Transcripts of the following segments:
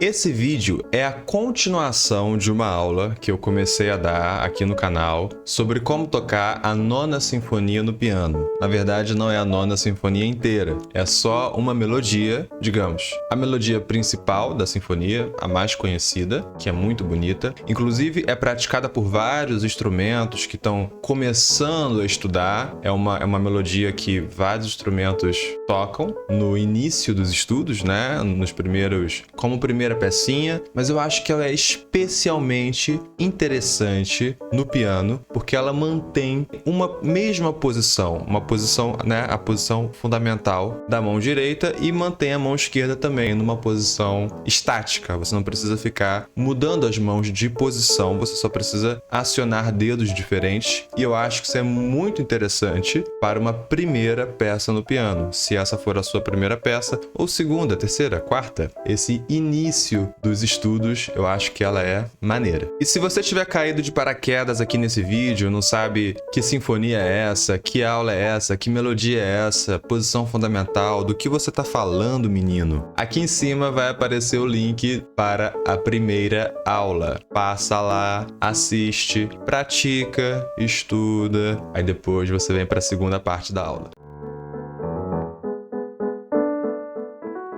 Esse vídeo é a continuação de uma aula que eu comecei a dar aqui no canal sobre como tocar a Nona Sinfonia no piano. Na verdade, não é a Nona Sinfonia inteira, é só uma melodia, digamos. A melodia principal da sinfonia, a mais conhecida, que é muito bonita. Inclusive, é praticada por vários instrumentos que estão começando a estudar. É uma melodia que vários instrumentos tocam no início dos estudos, né? Nos primeiros, como primeira pecinha, mas eu acho que ela é especialmente interessante no piano, porque ela mantém uma mesma posição, né, a posição fundamental da mão direita e mantém a mão esquerda também numa posição estática. Você não precisa ficar mudando as mãos de posição, você só precisa acionar dedos diferentes, e eu acho que isso é muito interessante para uma primeira peça no piano. Se essa for a sua primeira peça, ou segunda, terceira, quarta, esse início dos estudos, eu acho que ela é maneira. E se você tiver caído de paraquedas aqui nesse vídeo, não sabe que sinfonia é essa, que aula é essa, que melodia é essa, posição fundamental, do que você tá falando, menino? Aqui em cima vai aparecer o link para a primeira aula. Passa lá, assiste, pratica, estuda, aí depois você vem para a segunda parte da aula.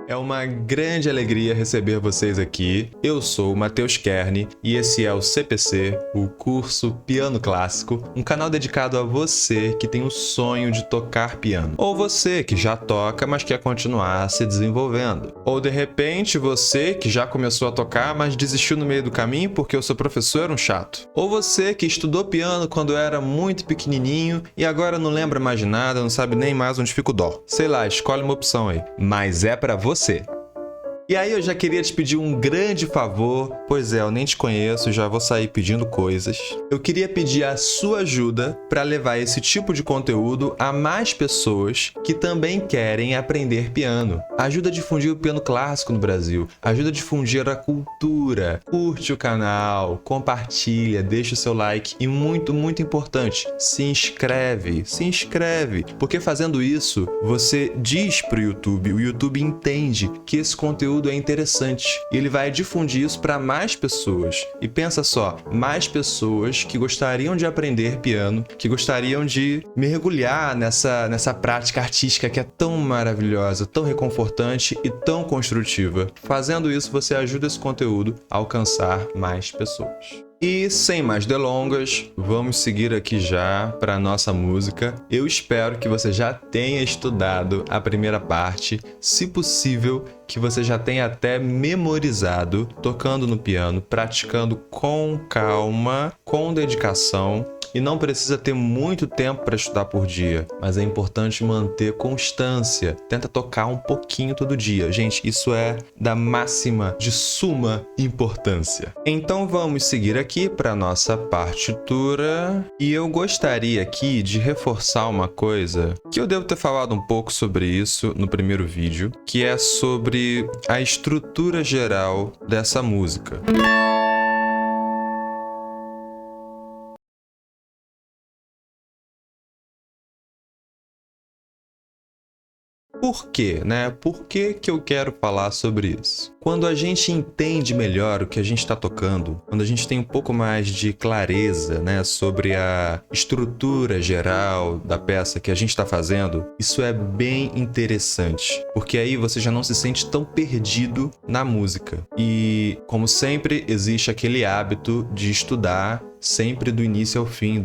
É uma grande alegria receber vocês aqui. Eu sou o Matheus Kern e esse é o CPC, o curso Piano Clássico, um canal dedicado a você que tem o sonho de tocar piano. Ou você que já toca, mas quer continuar se desenvolvendo. Ou de repente você que já começou a tocar, mas desistiu no meio do caminho porque o seu professor era um chato. Ou você que estudou piano quando era muito pequenininho e agora não lembra mais de nada, não sabe nem mais onde fica o dó. Sei lá, escolhe uma opção aí. Mas é pra você. E aí eu já queria te pedir um grande favor, pois é, eu nem te conheço, já vou sair pedindo coisas. Eu queria pedir a sua ajuda para levar esse tipo de conteúdo a mais pessoas que também querem aprender piano. Ajuda a difundir o piano clássico no Brasil, ajuda a difundir a cultura. Curte o canal, compartilha, deixa o seu like e muito, muito importante, se inscreve, porque fazendo isso, você diz pro YouTube, o YouTube entende que esse conteúdo é interessante e ele vai difundir isso para mais pessoas. E pensa só, mais pessoas que gostariam de aprender piano, que gostariam de mergulhar nessa prática artística que é tão maravilhosa, tão reconfortante e tão construtiva. Fazendo isso, você ajuda esse conteúdo a alcançar mais pessoas. E sem mais delongas, vamos seguir aqui já para a nossa música. Eu espero que você já tenha estudado a primeira parte, se possível, que você já tenha até memorizado, tocando no piano, praticando com calma, com dedicação. E não precisa ter muito tempo para estudar por dia, mas é importante manter constância. Tenta tocar um pouquinho todo dia. Gente, isso é da máxima, de suma importância. Então vamos seguir aqui para a nossa partitura. E eu gostaria aqui de reforçar uma coisa, que eu devo ter falado um pouco sobre isso no primeiro vídeo, que é sobre a estrutura geral dessa música. Por quê, né? Por que eu quero falar sobre isso? Quando a gente entende melhor o que a gente está tocando, quando a gente tem um pouco mais de clareza, né, sobre a estrutura geral da peça que a gente está fazendo, isso é bem interessante, porque aí você já não se sente tão perdido na música. E, como sempre, existe aquele hábito de estudar sempre do início ao fim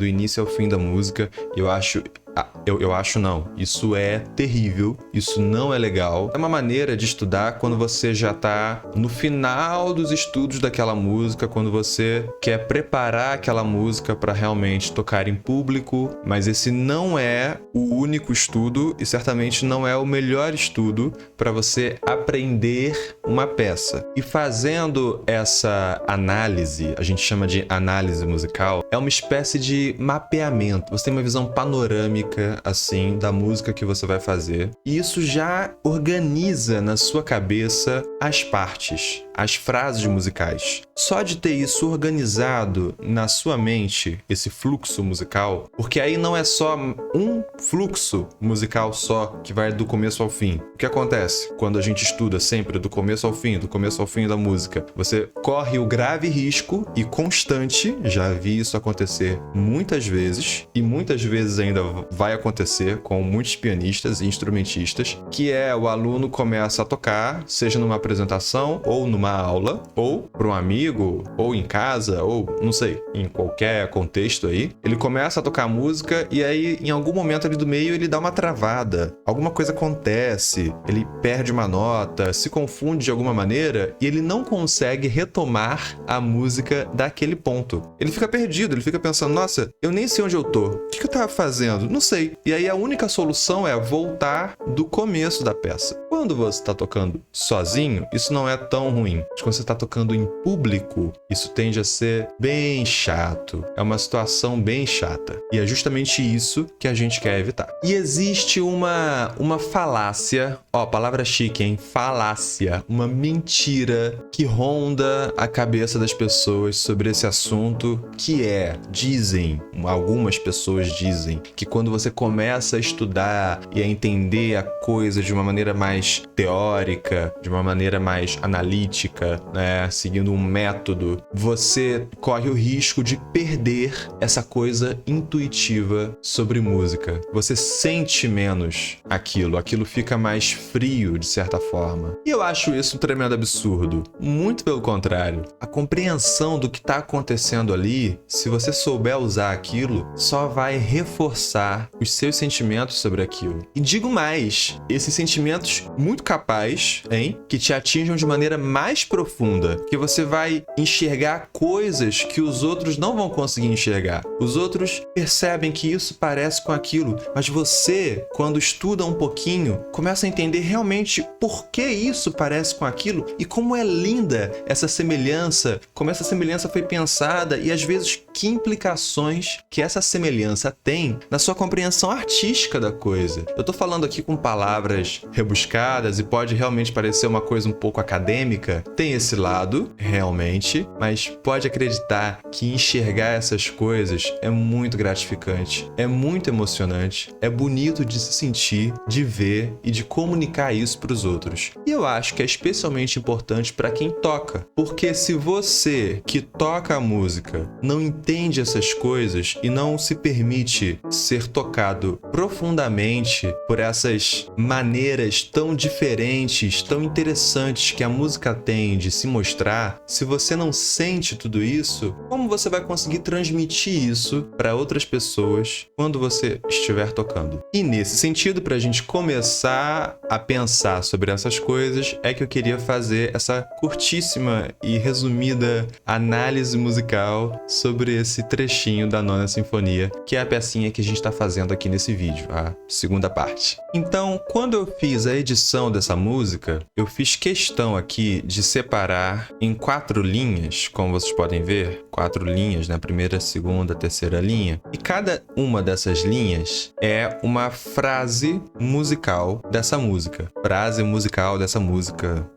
da música. Eu acho não, isso é terrível, isso não é legal. É uma maneira de estudar quando você já está no final dos estudos daquela música, quando você quer preparar aquela música para realmente tocar em público, mas esse não é o único estudo e certamente não é o melhor estudo para você aprender uma peça. E fazendo essa análise, a gente chama de análise musical, é uma espécie de mapeamento. Você tem uma visão panorâmica dinâmica, assim, da música que você vai fazer. E isso já organiza na sua cabeça as partes, as frases musicais. Só de ter isso organizado na sua mente, esse fluxo musical, porque aí não é só um fluxo musical só que vai do começo ao fim. O que acontece quando a gente estuda sempre do começo ao fim da música? Você corre o grave risco e constante, já vi isso acontecer muitas vezes, e muitas vezes ainda vai acontecer com muitos pianistas e instrumentistas, que é o aluno começa a tocar, seja numa apresentação ou numa aula, ou para um amigo, ou em casa, ou não sei, em qualquer contexto aí, ele começa a tocar música e aí em algum momento ali do meio ele dá uma travada, alguma coisa acontece, ele perde uma nota, se confunde de alguma maneira e ele não consegue retomar a música daquele ponto. Ele fica perdido, ele fica pensando, nossa, eu nem sei onde eu tô, o que eu tava fazendo? Não sei. E aí a única solução é voltar do começo da peça. Quando você está tocando sozinho, isso não é tão ruim. Mas quando você está tocando em público, isso tende a ser bem chato. É uma situação bem chata. E é justamente isso que a gente quer evitar. E existe uma falácia, ó, palavra chique, hein? Falácia, uma mentira que ronda a cabeça das pessoas sobre esse assunto, que dizem, algumas pessoas dizem, que quando você começa a estudar e a entender a coisa de uma maneira mais teórica, de uma maneira mais analítica, né, seguindo um método, você corre o risco de perder essa coisa intuitiva sobre música. Você sente menos aquilo fica mais frio de certa forma. E eu acho isso um tremendo absurdo. Muito pelo contrário. A compreensão do que está acontecendo ali, se você souber usar aquilo, só vai reforçar os seus sentimentos sobre aquilo. E digo mais, esses sentimentos muito capaz, que te atinjam de maneira mais profunda, que você vai enxergar coisas que os outros não vão conseguir enxergar. Os outros percebem que isso parece com aquilo, mas você, quando estuda um pouquinho, começa a entender realmente por que isso parece com aquilo e como é linda essa semelhança, como essa semelhança foi pensada e às vezes que implicações que essa semelhança tem na sua compreensão artística da coisa. Eu tô falando aqui com palavras rebuscadas e pode realmente parecer uma coisa um pouco acadêmica. Tem esse lado, realmente, mas pode acreditar que enxergar essas coisas é muito gratificante, é muito emocionante, é bonito de se sentir, de ver e de comunicar isso para os outros. E eu acho que é especialmente importante para quem toca, porque se você que toca a música não entende essas coisas e não se permite ser tocado profundamente por essas maneiras tão diferentes, tão interessantes que a música tem de se mostrar, se você não sente tudo isso, como você vai conseguir transmitir isso para outras pessoas quando você estiver tocando? E nesse sentido, para a gente começar a pensar sobre essas coisas, é que eu queria fazer essa curtíssima e resumida análise musical sobre esse trechinho da Nona Sinfonia, que é a pecinha que a gente está fazendo aqui nesse vídeo, a segunda parte. Então, quando eu fiz a edição dessa música, eu fiz questão aqui de separar em 4 linhas, como vocês podem ver, 4 linhas, né? Primeira, segunda, terceira linha. E cada uma dessas linhas é uma frase musical dessa música. Frase musical dessa música,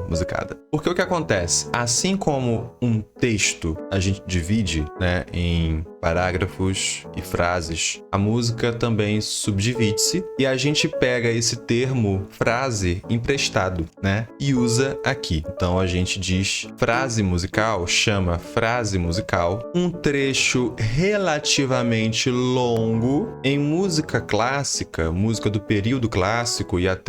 musicada. Porque o que acontece? Assim como um texto a gente divide, né, em parágrafos e frases, a música também subdivide-se e a gente pega esse termo frase emprestado, né, e usa aqui. Então a gente diz frase musical, chama frase musical um trecho relativamente longo em música clássica, música do período clássico e até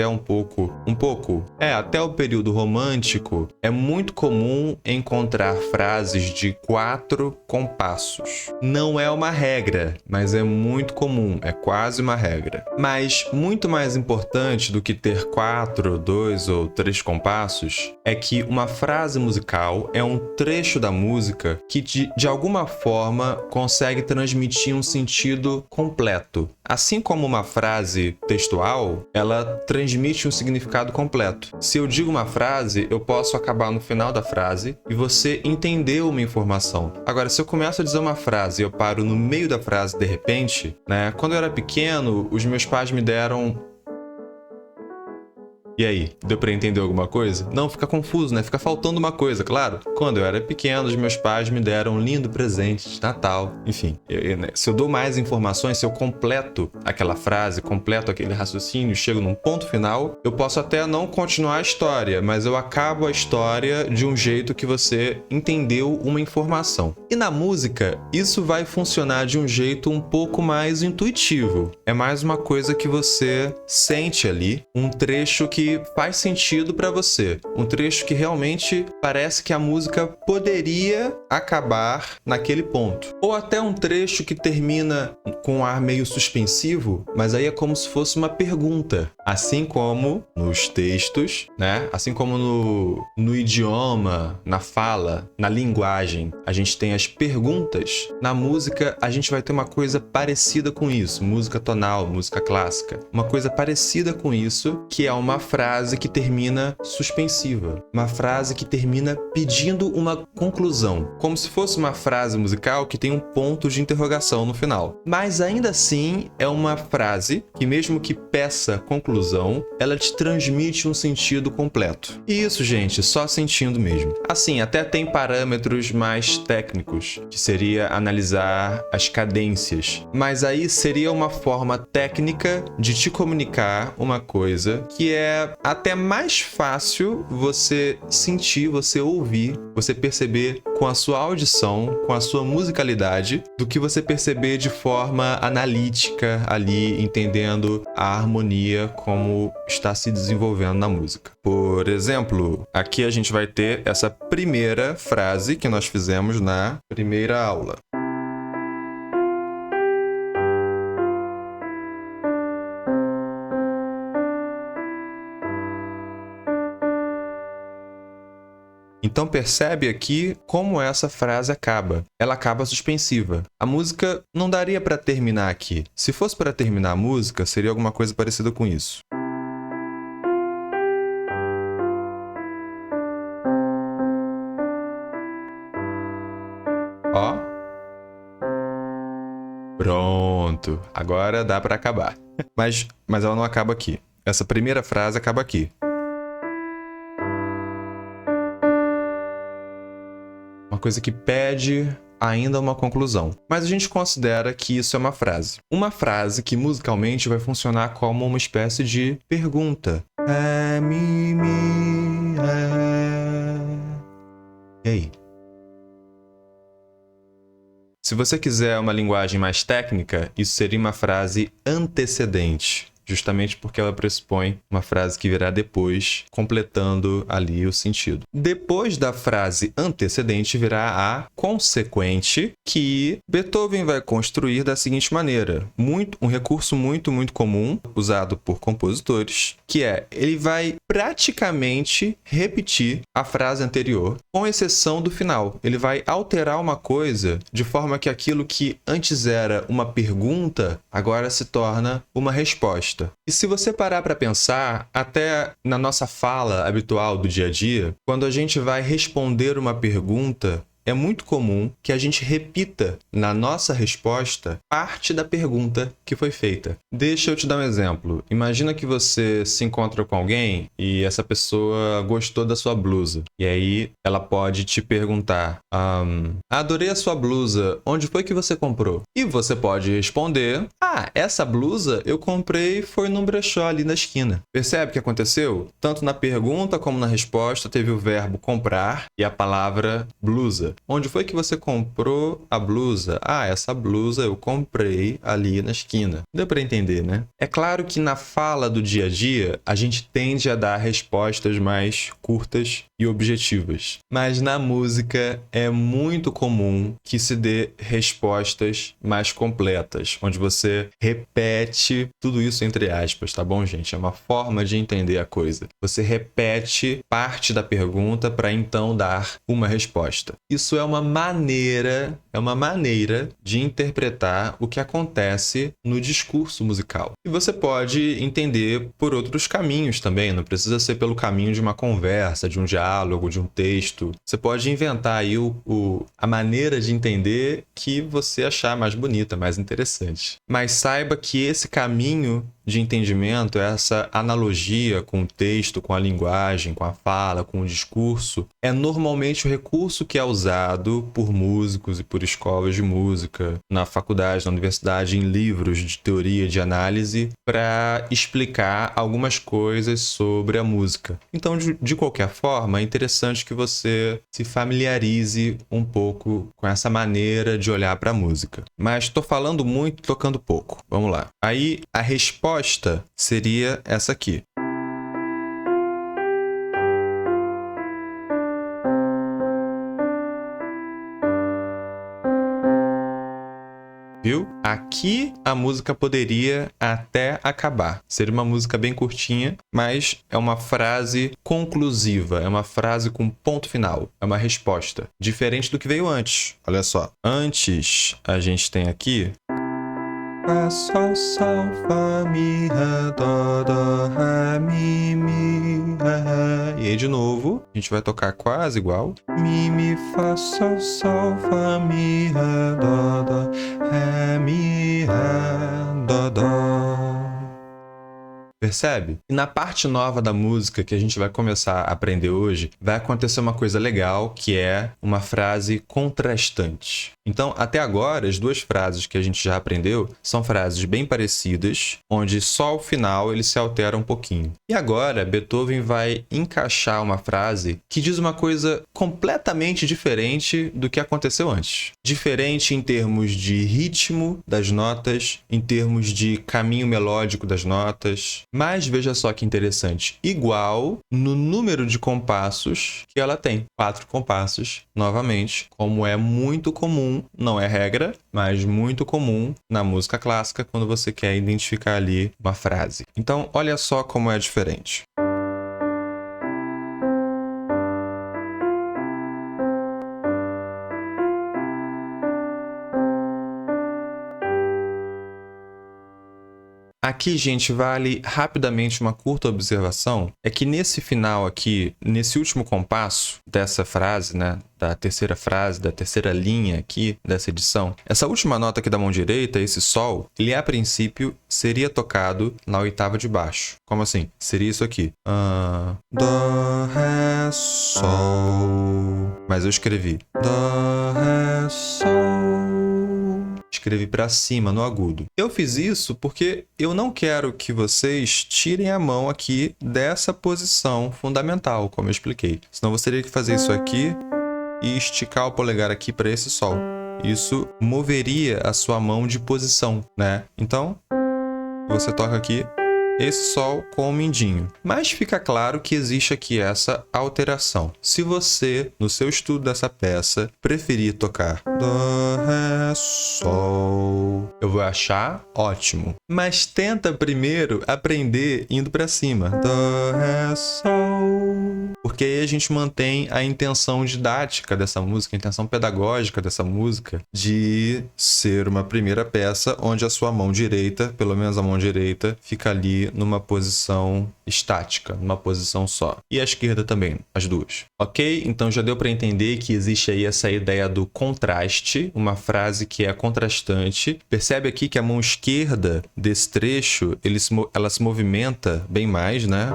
até o período romântico, é muito comum encontrar frases de 4 compassos. Não é uma regra, mas é muito comum, é quase uma regra. Mas muito mais importante do que ter 4, 2 ou 3 compassos é que uma frase musical é um trecho da música que de alguma forma consegue transmitir um sentido completo. Assim como uma frase textual, ela transmite um significado completo. Se eu digo uma frase, eu posso acabar no final da frase e você entendeu uma informação. Agora, se eu começo a dizer uma frase e eu paro no meio da frase de repente, né? Quando eu era pequeno, os meus pais me deram... E aí, deu pra entender alguma coisa? Não, fica confuso, né? Fica faltando uma coisa, claro. Quando eu era pequeno, os meus pais me deram um lindo presente de Natal. Enfim, se eu dou mais informações, se eu completo aquela frase, completo aquele raciocínio, chego num ponto final, eu posso até não continuar a história, mas eu acabo a história de um jeito que você entendeu uma informação. E na música, isso vai funcionar de um jeito um pouco mais intuitivo. É mais uma coisa que você sente ali, um trecho que faz sentido para você. Um trecho que realmente parece que a música poderia acabar naquele ponto. Ou até um trecho que termina com um ar meio suspensivo, mas aí é como se fosse uma pergunta. Assim como nos textos, né? Assim como no idioma, na fala, na linguagem, a gente tem as perguntas. Na música, a gente vai ter uma coisa parecida com isso. Música tonal, música clássica. Uma coisa parecida com isso, que é uma frase que termina suspensiva. Uma frase que termina pedindo uma conclusão. Como se fosse uma frase musical que tem um ponto de interrogação no final. Mas ainda assim, é uma frase que, mesmo que peça conclusão, ela te transmite um sentido completo. E isso, gente, só sentindo mesmo. Assim, até tem parâmetros mais técnicos, que seria analisar as cadências. Mas aí seria uma forma técnica de te comunicar uma coisa que é até mais fácil você sentir, você ouvir, você perceber com a sua audição, com a sua musicalidade, do que você perceber de forma analítica ali, entendendo a harmonia como está se desenvolvendo na música. Por exemplo, aqui a gente vai ter essa primeira frase que nós fizemos na primeira aula. Então percebe aqui como essa frase acaba. Ela acaba suspensiva. A música não daria para terminar aqui. Se fosse para terminar a música, seria alguma coisa parecida com isso. Ó. Pronto. Agora dá para acabar. Mas ela não acaba aqui. Essa primeira frase acaba aqui. Uma coisa que pede ainda uma conclusão. Mas a gente considera que isso é uma frase. Uma frase que musicalmente vai funcionar como uma espécie de pergunta. É, mi, é. E aí? Se você quiser uma linguagem mais técnica, isso seria uma frase antecedente. Justamente porque ela pressupõe uma frase que virá depois, completando ali o sentido. Depois da frase antecedente virá a consequente, que Beethoven vai construir da seguinte maneira. Um recurso muito comum, usado por compositores, que é, ele vai praticamente repetir a frase anterior, com exceção do final. Ele vai alterar uma coisa de forma que aquilo que antes era uma pergunta, agora se torna uma resposta. E se você parar para pensar, até na nossa fala habitual do dia a dia, quando a gente vai responder uma pergunta, é muito comum que a gente repita na nossa resposta parte da pergunta que foi feita. Deixa eu te dar um exemplo. Imagina que você se encontra com alguém e essa pessoa gostou da sua blusa. E aí ela pode te perguntar: adorei a sua blusa, onde foi que você comprou? E você pode responder: essa blusa eu comprei foi num brechó ali na esquina. Percebe o que aconteceu? Tanto na pergunta como na resposta teve o verbo comprar e a palavra blusa. Onde foi que você comprou a blusa? Essa blusa eu comprei ali na esquina. Deu para entender, né? É claro que na fala do dia a dia, a gente tende a dar respostas mais curtas e objetivas. Mas na música é muito comum que se dê respostas mais completas, onde você repete tudo isso entre aspas, tá bom, gente? É uma forma de entender a coisa. Você repete parte da pergunta para então dar uma resposta. Isso é uma maneira de interpretar o que acontece no discurso musical. E você pode entender por outros caminhos também, não precisa ser pelo caminho de uma conversa, de um diálogo, diálogo, de um texto. Você pode inventar aí a maneira de entender que você achar mais bonita, mais interessante. Mas saiba que esse caminho de entendimento, essa analogia com o texto, com a linguagem, com a fala, com o discurso, é normalmente o recurso que é usado por músicos e por escolas de música, na faculdade, na universidade, em livros de teoria de análise, para explicar algumas coisas sobre a música. Então, de qualquer forma, é interessante que você se familiarize um pouco com essa maneira de olhar para a música. Mas estou falando muito, tocando pouco. Vamos lá. Aí, a resposta seria essa aqui. Viu? Aqui a música poderia até acabar. Seria uma música bem curtinha, mas é uma frase conclusiva, é uma frase com ponto final, é uma resposta. Diferente do que veio antes. Olha só. Antes, a gente tem aqui Fá, sol, sol, fá, mi, ré, dó, dó, ré, mi, ré, ré. E aí, de novo, a gente vai tocar quase igual. Mi, fá, sol, sol, fá, mi, ré, dó, dó, ré, mi, ré, dó, dó. Percebe? E na parte nova da música que a gente vai começar a aprender hoje, vai acontecer uma coisa legal, que é uma frase contrastante. Então, até agora, as duas frases que a gente já aprendeu são frases bem parecidas, onde só ao final ele se altera um pouquinho. E agora, Beethoven vai encaixar uma frase que diz uma coisa completamente diferente do que aconteceu antes. Diferente em termos de ritmo das notas, em termos de caminho melódico das notas. Mas veja só que interessante, igual no número de compassos que ela tem. 4 compassos, novamente, como é muito comum, não é regra, mas muito comum na música clássica quando você quer identificar ali uma frase. Então, olha só como é diferente. Aqui, gente, vale rapidamente uma curta observação, é que nesse final aqui, nesse último compasso dessa frase, né, da terceira frase, da terceira linha aqui dessa edição, essa última nota aqui da mão direita, esse sol, ele a princípio seria tocado na oitava de baixo. Como assim? Seria isso aqui. Dó, ré, sol. Mas eu escrevi Dó, ré, sol. Escrevi para cima, no agudo. Eu fiz isso porque eu não quero que vocês tirem a mão aqui dessa posição fundamental, como eu expliquei. Senão você teria que fazer isso aqui e esticar o polegar aqui para esse sol. Isso moveria a sua mão de posição, né? Então, você toca aqui esse sol com o mindinho. Mas fica claro que existe aqui essa alteração. Se você, no seu estudo dessa peça, preferir tocar Dó, Ré, Sol, eu vou achar ótimo. Mas tenta primeiro aprender indo para cima. Dó, Ré, Sol. Porque aí a gente mantém a intenção didática dessa música, a intenção pedagógica dessa música, de ser uma primeira peça onde a sua mão direita, pelo menos a mão direita, fica ali numa posição estática, numa posição só. E a esquerda também, as duas. Ok? Então já deu para entender que existe aí essa ideia do contraste, uma frase que é contrastante. Percebe aqui que a mão esquerda desse trecho, ela se movimenta bem mais, né?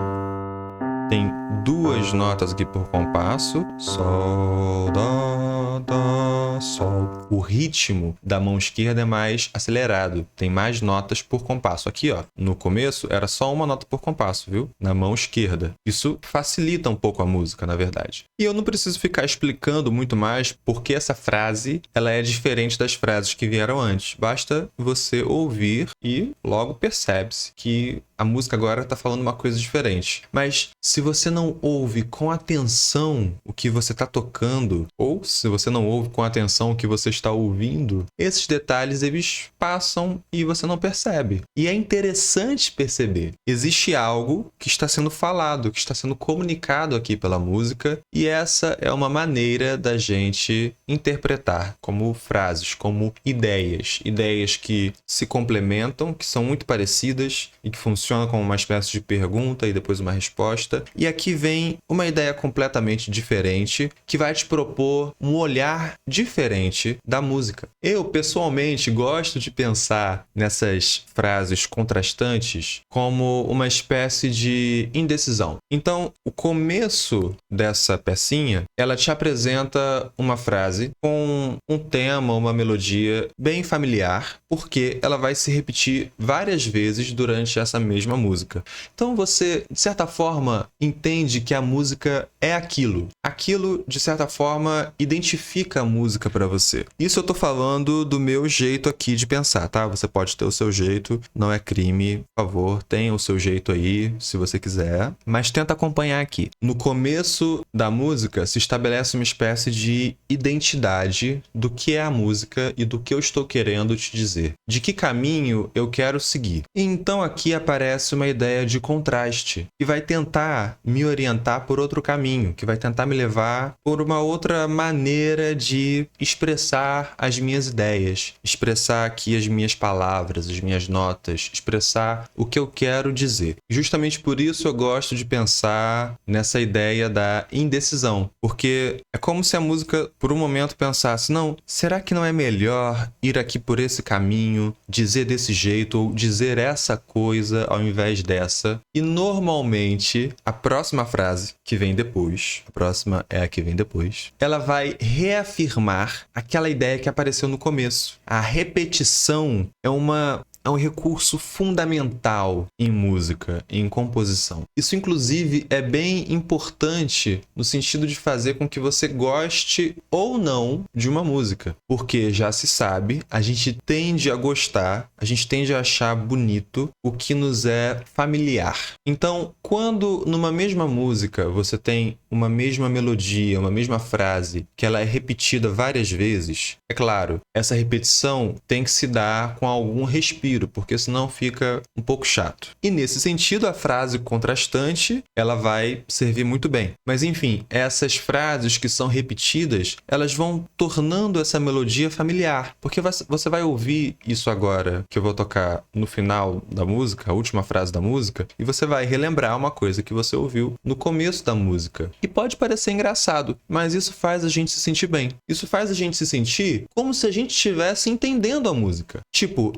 Tem 2 notas aqui por compasso. Sol, dó, dó, sol. O ritmo da mão esquerda é mais acelerado. Tem mais notas por compasso. Aqui, ó, no começo era só uma nota por compasso, viu? Na mão esquerda. Isso facilita um pouco a música, na verdade. E eu não preciso ficar explicando muito mais porque essa frase, ela é diferente das frases que vieram antes. Basta você ouvir e logo percebe-se que a música agora está falando uma coisa diferente. Mas se você não ouve com atenção o que você está tocando, ou se você não ouve com atenção o que você está ouvindo, esses detalhes eles passam e você não percebe. E é interessante perceber. Existe algo que está sendo falado, que está sendo comunicado aqui pela música, e essa é uma maneira da gente interpretar como frases, como ideias. Ideias que se complementam, que são muito parecidas e que funcionam como uma espécie de pergunta e depois uma resposta. E aqui vem uma ideia completamente diferente que vai te propor um olhar diferente da música. Eu, pessoalmente, gosto de pensar nessas frases contrastantes como uma espécie de indecisão. Então, o começo dessa pecinha, ela te apresenta uma frase com um tema, uma melodia bem familiar, porque ela vai se repetir várias vezes durante essa mesma música. Então você, de certa forma, entende que a música é aquilo. Aquilo, de certa forma, identifica a música para você. Isso eu tô falando do meu jeito aqui de pensar, tá? Você pode ter o seu jeito, não é crime, por favor, tenha o seu jeito aí, se você quiser, mas tenta acompanhar aqui. No começo da música se estabelece uma espécie de identidade do que é a música e do que eu estou querendo te dizer. De que caminho eu quero seguir. E então aqui aparece uma ideia de contraste, que vai tentar me orientar por outro caminho, que vai tentar me levar por uma outra maneira de expressar as minhas ideias, expressar aqui as minhas palavras, as minhas notas, expressar o que eu quero dizer. Justamente por isso eu gosto de pensar nessa ideia da indecisão, porque é como se a música, por um momento, pensasse, não, será que não é melhor ir aqui por esse caminho, dizer desse jeito, ou dizer essa coisa ao invés dessa? E normalmente, a próxima frase que vem depois, a próxima é a que vem depois, ela vai reafirmar aquela ideia que apareceu no começo. A repetição é um recurso fundamental em música, em composição. Isso, inclusive, é bem importante no sentido de fazer com que você goste ou não de uma música. Porque já se sabe, a gente tende a gostar, a gente tende a achar bonito o que nos é familiar. Então, quando numa mesma música você tem uma mesma melodia, uma mesma frase, que ela é repetida várias vezes, é claro, essa repetição tem que se dar com algum respiro, porque senão fica um pouco chato. E nesse sentido, a frase contrastante, ela vai servir muito bem. Mas enfim, essas frases que são repetidas, elas vão tornando essa melodia familiar, porque você vai ouvir isso agora, que eu vou tocar no final da música, a última frase da música, e você vai relembrar uma coisa que você ouviu no começo da música. E pode parecer engraçado, mas isso faz a gente se sentir bem. Isso faz a gente se sentir como se a gente estivesse entendendo a música. Tipo,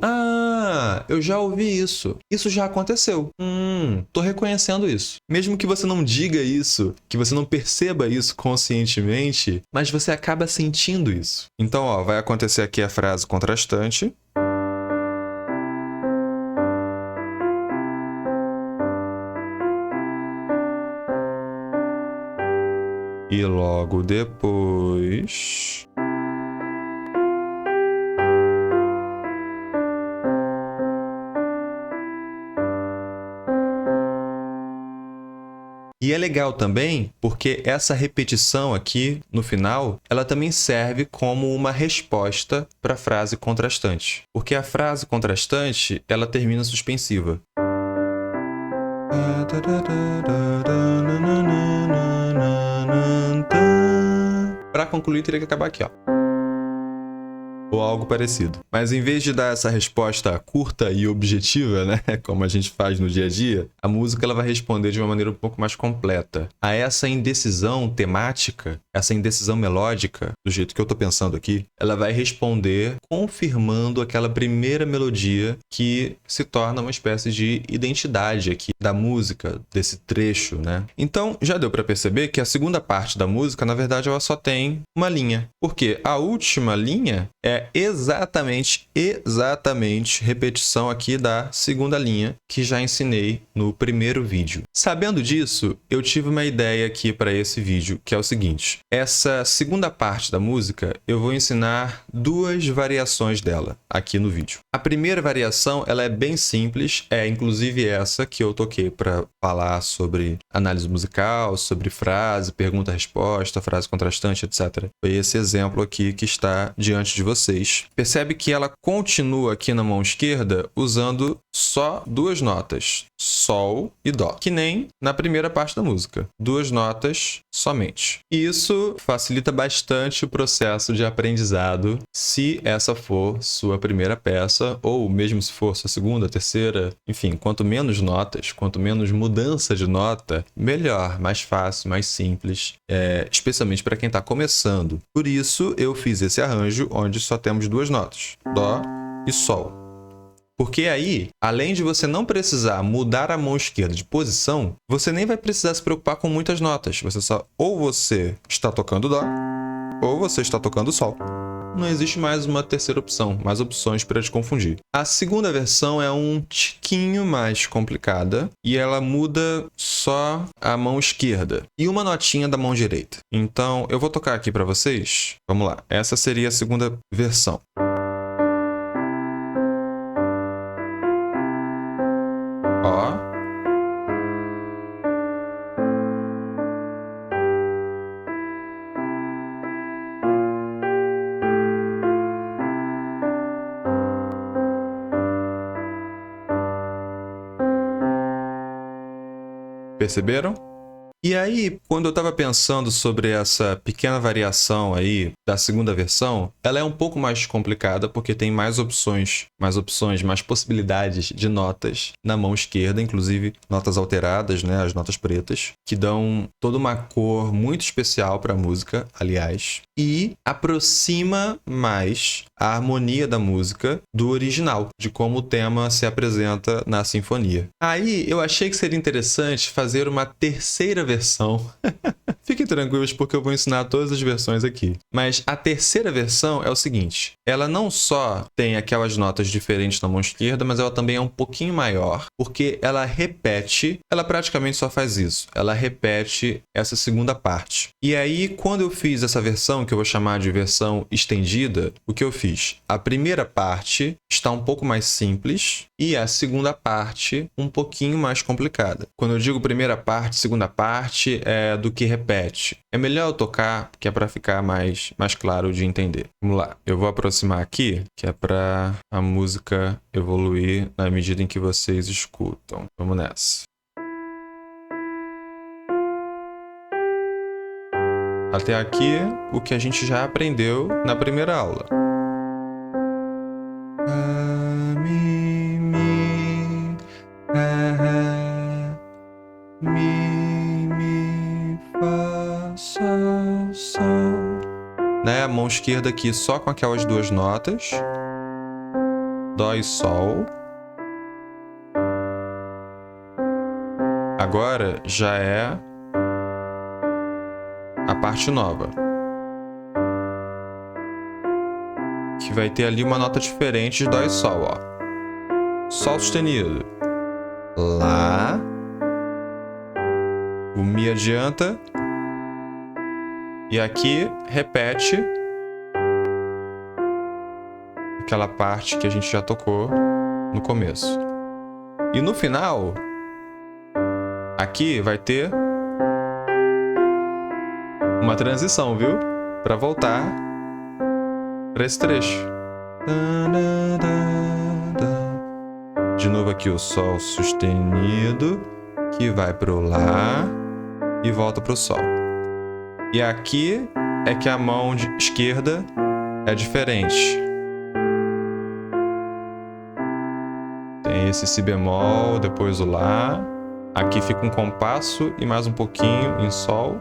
eu já ouvi isso. Isso já aconteceu. Tô reconhecendo isso. Mesmo que você não diga isso, que você não perceba isso conscientemente, mas você acaba sentindo isso. Então, vai acontecer aqui a frase contrastante. E logo depois... E é legal também porque essa repetição aqui no final, ela também serve como uma resposta para a frase contrastante. Porque a frase contrastante, ela termina suspensiva. Para concluir, teria que acabar aqui, ó. Ou algo parecido. Mas em vez de dar essa resposta curta e objetiva, né, como a gente faz no dia a dia, a música ela vai responder de uma maneira um pouco mais completa a essa indecisão temática, essa indecisão melódica, do jeito que eu tô pensando aqui, ela vai responder confirmando aquela primeira melodia que se torna uma espécie de identidade aqui da música, desse trecho, né? Então, já deu para perceber que a segunda parte da música, na verdade, ela só tem uma linha. Porque a última linha é exatamente repetição aqui da segunda linha que já ensinei no primeiro vídeo. Sabendo disso, eu tive uma ideia aqui para esse vídeo, que é o seguinte. Essa segunda parte da música, eu vou ensinar duas variações dela aqui no vídeo. A primeira variação, ela é bem simples, é inclusive essa que eu toquei para falar sobre análise musical, sobre frase, pergunta-resposta, frase contrastante, etc. Foi esse exemplo aqui que está diante de vocês. Percebe que ela continua aqui na mão esquerda usando só duas notas, Sol e Dó, que nem na primeira parte da música. Duas notas somente. E isso facilita bastante o processo de aprendizado se essa for sua primeira peça, ou mesmo se for sua segunda, terceira, enfim, quanto menos notas, quanto menos mudança de nota, melhor, mais fácil, mais simples, especialmente para quem está começando. Por isso, eu fiz esse arranjo onde só temos duas notas, Dó e Sol. Porque aí, além de você não precisar mudar a mão esquerda de posição, você nem vai precisar se preocupar com muitas notas. Ou você está tocando Dó, ou você está tocando Sol. Não existe mais uma terceira opção, mais opções para te confundir. A segunda versão é um tiquinho mais complicada e ela muda só a mão esquerda e uma notinha da mão direita. Então, eu vou tocar aqui para vocês. Vamos lá. Essa seria a segunda versão. Ó. Perceberam? E aí, quando eu estava pensando sobre essa pequena variação aí da segunda versão, ela é um pouco mais complicada porque tem mais opções, mais possibilidades de notas na mão esquerda, inclusive notas alteradas, né, as notas pretas, que dão toda uma cor muito especial para a música, aliás, e aproxima mais a harmonia da música do original, de como o tema se apresenta na sinfonia. Aí eu achei que seria interessante fazer uma terceira versão. Fiquem tranquilos porque eu vou ensinar todas as versões aqui. Mas a terceira versão é o seguinte, ela não só tem aquelas notas diferentes na mão esquerda, mas ela também é um pouquinho maior, porque ela praticamente só faz isso, ela repete essa segunda parte. E aí, quando eu fiz essa versão, que eu vou chamar de versão estendida, o que eu fiz? A primeira parte está um pouco mais simples e a segunda parte um pouquinho mais complicada. Quando eu digo primeira parte, segunda parte, é do que repete. É melhor eu tocar, que é para ficar mais claro de entender. Vamos lá, eu vou aproximar aqui, que é para a música evoluir na medida em que vocês escutam. Vamos nessa. Até aqui, o que a gente já aprendeu na primeira aula. Mi, mi, ré, mi, fá, sol, sol. Né? A mão esquerda aqui só com aquelas duas notas. Dó e Sol. Agora já é a parte nova, que vai ter ali uma nota diferente de Dó e Sol, ó. Sol sustenido, Lá, o Mi adianta, e aqui repete aquela parte que a gente já tocou no começo. E no final, aqui vai ter uma transição, viu? Para voltar para esse trecho. De novo aqui o Sol sustenido, que vai pro Lá e volta pro Sol. E aqui é que a mão esquerda é diferente. Tem esse Si bemol, depois o Lá. Aqui fica um compasso e mais um pouquinho em Sol.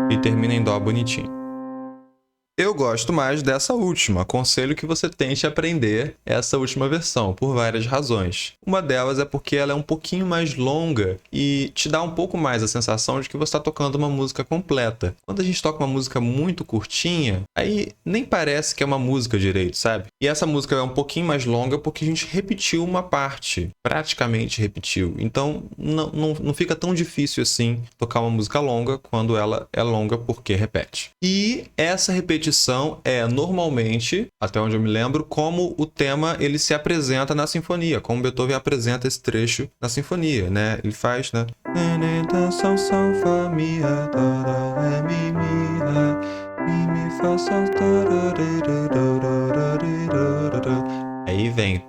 E termina em Dó bonitinho. Eu gosto mais dessa última. Aconselho que você tente aprender essa última versão, por várias razões. Uma delas é porque ela é um pouquinho mais longa e te dá um pouco mais a sensação de que você está tocando uma música completa. Quando a gente toca uma música muito curtinha, aí nem parece que é uma música direito, sabe? E essa música é um pouquinho mais longa porque a gente repetiu uma parte, praticamente repetiu. Então não fica tão difícil assim tocar uma música longa quando ela é longa porque repete. E essa repetição repetição é normalmente, até onde eu me lembro, como o tema ele se apresenta na sinfonia, como Beethoven apresenta esse trecho na sinfonia, né? Ele faz, né? Sol, sol, fá, mi, ré, dó, dó, ré, mi, ré, mi, fá, sol, aí vem.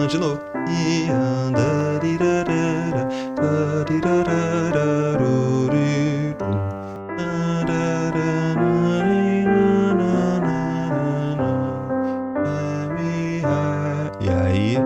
De novo. E aí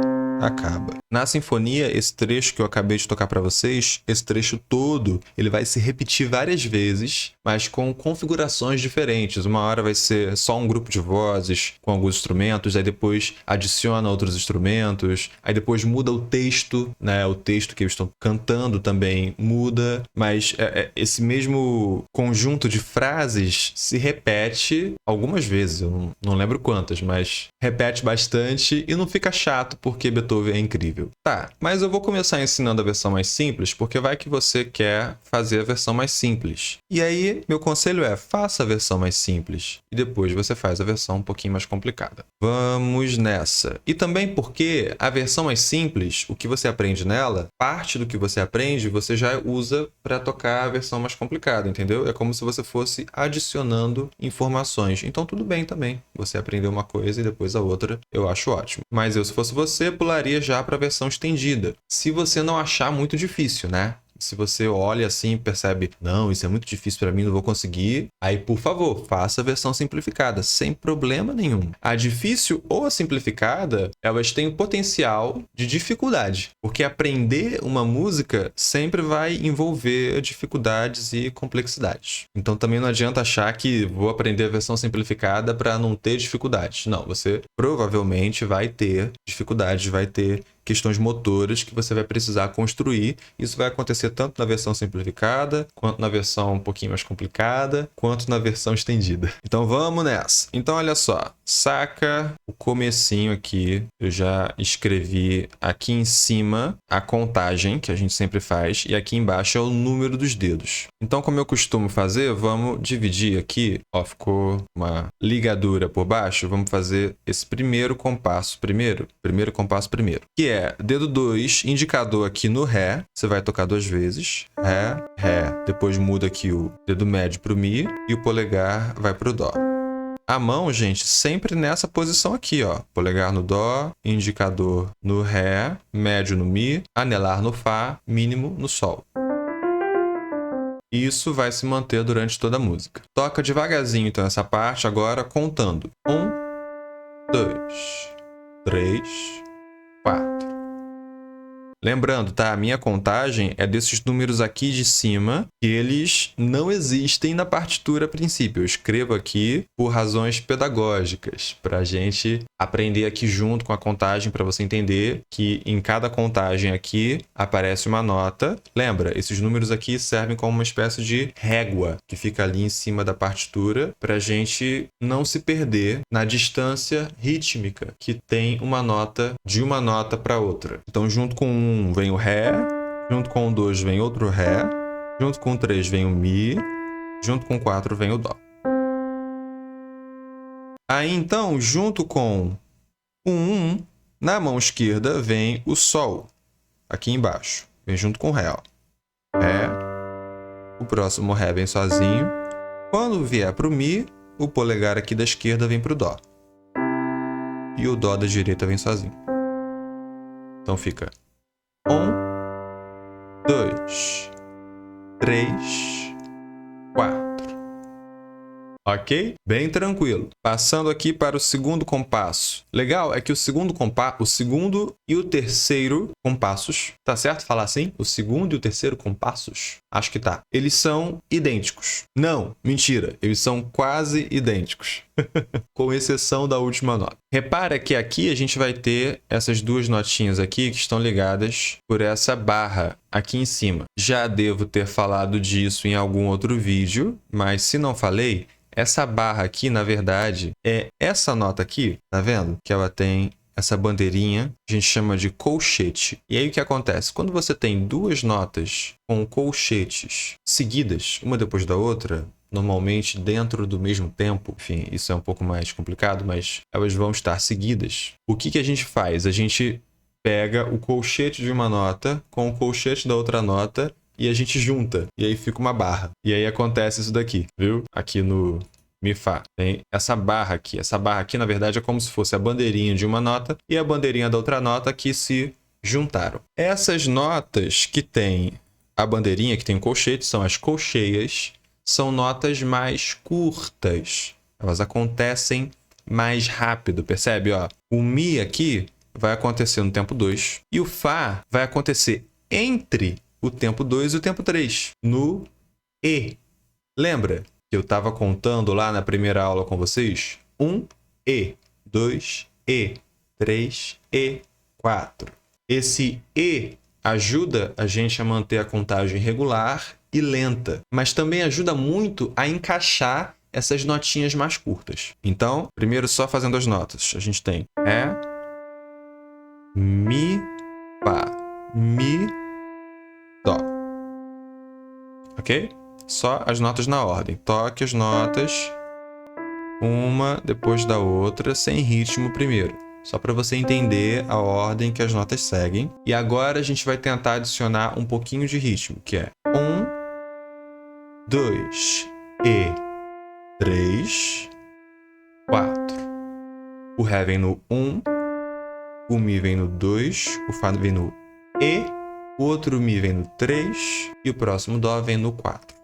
acaba. Na sinfonia, esse trecho que eu acabei de tocar para vocês, esse trecho todo, ele vai se repetir várias vezes, mas com configurações diferentes. Uma hora vai ser só um grupo de vozes com alguns instrumentos, aí depois adiciona outros instrumentos, aí depois muda o texto, né? O texto que eles estão cantando também muda, mas esse mesmo conjunto de frases se repete algumas vezes, eu não lembro quantas, mas repete bastante e não fica chato porque Beethoven é incrível. Tá, mas eu vou começar ensinando a versão mais simples, porque vai que você quer fazer a versão mais simples. E aí, meu conselho é, faça a versão mais simples, e depois você faz a versão um pouquinho mais complicada. Vamos nessa. E também porque a versão mais simples, o que você aprende nela, parte do que você aprende, você já usa para tocar a versão mais complicada, entendeu? É como se você fosse adicionando informações. Então, tudo bem também. Você aprendeu uma coisa e depois a outra, eu acho ótimo. Mas eu, se fosse você, pularia já para a versão estendida. Se você não achar muito difícil, né? Se você olha assim e percebe, não, isso é muito difícil para mim, não vou conseguir, aí, por favor, faça a versão simplificada, sem problema nenhum. A difícil ou a simplificada, elas têm o potencial de dificuldade, porque aprender uma música sempre vai envolver dificuldades e complexidades. Então, também não adianta achar que vou aprender a versão simplificada para não ter dificuldades. Não, você provavelmente vai ter dificuldades, vai ter questões motoras que você vai precisar construir. Isso vai acontecer tanto na versão simplificada, quanto na versão um pouquinho mais complicada, quanto na versão estendida. Então vamos nessa. Então olha só, saca o comecinho aqui. Eu já escrevi aqui em cima a contagem que a gente sempre faz e aqui embaixo é o número dos dedos. Então, como eu costumo fazer, vamos dividir aqui. Ó, ficou uma ligadura por baixo. Vamos fazer esse primeiro compasso primeiro. Primeiro compasso primeiro. Que é dedo 2, indicador aqui no Ré. Você vai tocar 2 vezes. Ré, Ré. Depois muda aqui o dedo médio para o Mi e o polegar vai para o Dó. A mão, gente, sempre nessa posição aqui, ó. Polegar no Dó, indicador no Ré, médio no Mi, anelar no Fá, mínimo no Sol. Isso vai se manter durante toda a música. Toca devagarzinho, então, essa parte agora contando. 1, 2, 3, 4. Lembrando, tá? A minha contagem é desses números aqui de cima, que eles não existem na partitura a princípio. Eu escrevo aqui por razões pedagógicas, para a gente aprender aqui junto com a contagem, para você entender que em cada contagem aqui aparece uma nota. Lembra, esses números aqui servem como uma espécie de régua, que fica ali em cima da partitura, para a gente não se perder na distância rítmica que tem uma nota de uma nota para outra. Então, junto com 1 vem o Ré, junto com o 2 vem outro Ré, junto com o 3 vem o Mi, junto com o 4 vem o Dó. Aí, então, junto com o 1, na mão esquerda vem o Sol, aqui embaixo. Vem junto com o Ré, ó. Ré, o próximo Ré vem sozinho. Quando vier para o Mi, o polegar aqui da esquerda vem para o Dó. E o Dó da direita vem sozinho. Então fica 1, 2, 3, 4. Ok? Bem tranquilo. Passando aqui para o segundo compasso. Legal é que o segundo e o terceiro compassos, tá certo falar assim? O segundo e o terceiro compassos? Acho que tá. Eles são idênticos. Não, mentira. Eles são quase idênticos. Com exceção da última nota. Repara que aqui a gente vai ter essas duas notinhas aqui que estão ligadas por essa barra aqui em cima. Já devo ter falado disso em algum outro vídeo, mas se não falei, Essa barra aqui, na verdade, é essa nota aqui, tá vendo? Que ela tem essa bandeirinha, a gente chama de colchete. E aí o que acontece? Quando você tem duas notas com colchetes seguidas, uma depois da outra, normalmente dentro do mesmo tempo, enfim, isso é um pouco mais complicado, mas elas vão estar seguidas. O que a gente faz? A gente pega o colchete de uma nota com o colchete da outra nota e a gente junta. E aí fica uma barra. E aí acontece isso daqui, viu? Aqui no Mi Fá. Tem essa barra aqui. Essa barra aqui, na verdade, é como se fosse a bandeirinha de uma nota e a bandeirinha da outra nota que se juntaram. Essas notas que tem a bandeirinha, que tem o colchete, são as colcheias, são notas mais curtas. Elas acontecem mais rápido, percebe? Ó, o Mi aqui vai acontecer no tempo 2 e o Fá vai acontecer entre o tempo 2 e o tempo 3, no E. Lembra que eu estava contando lá na primeira aula com vocês? 1 E, 2 E, 3 E, 4. Esse E ajuda a gente a manter a contagem regular e lenta, mas também ajuda muito a encaixar essas notinhas mais curtas. Então, primeiro só fazendo as notas. A gente tem Ré, Mi, Fá, Mi, Dó. Ok? Só as notas na ordem. Toque as notas, uma depois da outra, sem ritmo primeiro. Só para você entender a ordem que as notas seguem. E agora a gente vai tentar adicionar um pouquinho de ritmo, que é 1, 2 e 3, 4. O Ré vem no 1, o Mi vem no 2, o Fá vem no E, o outro Mi vem no 3 e o próximo Dó vem no 4.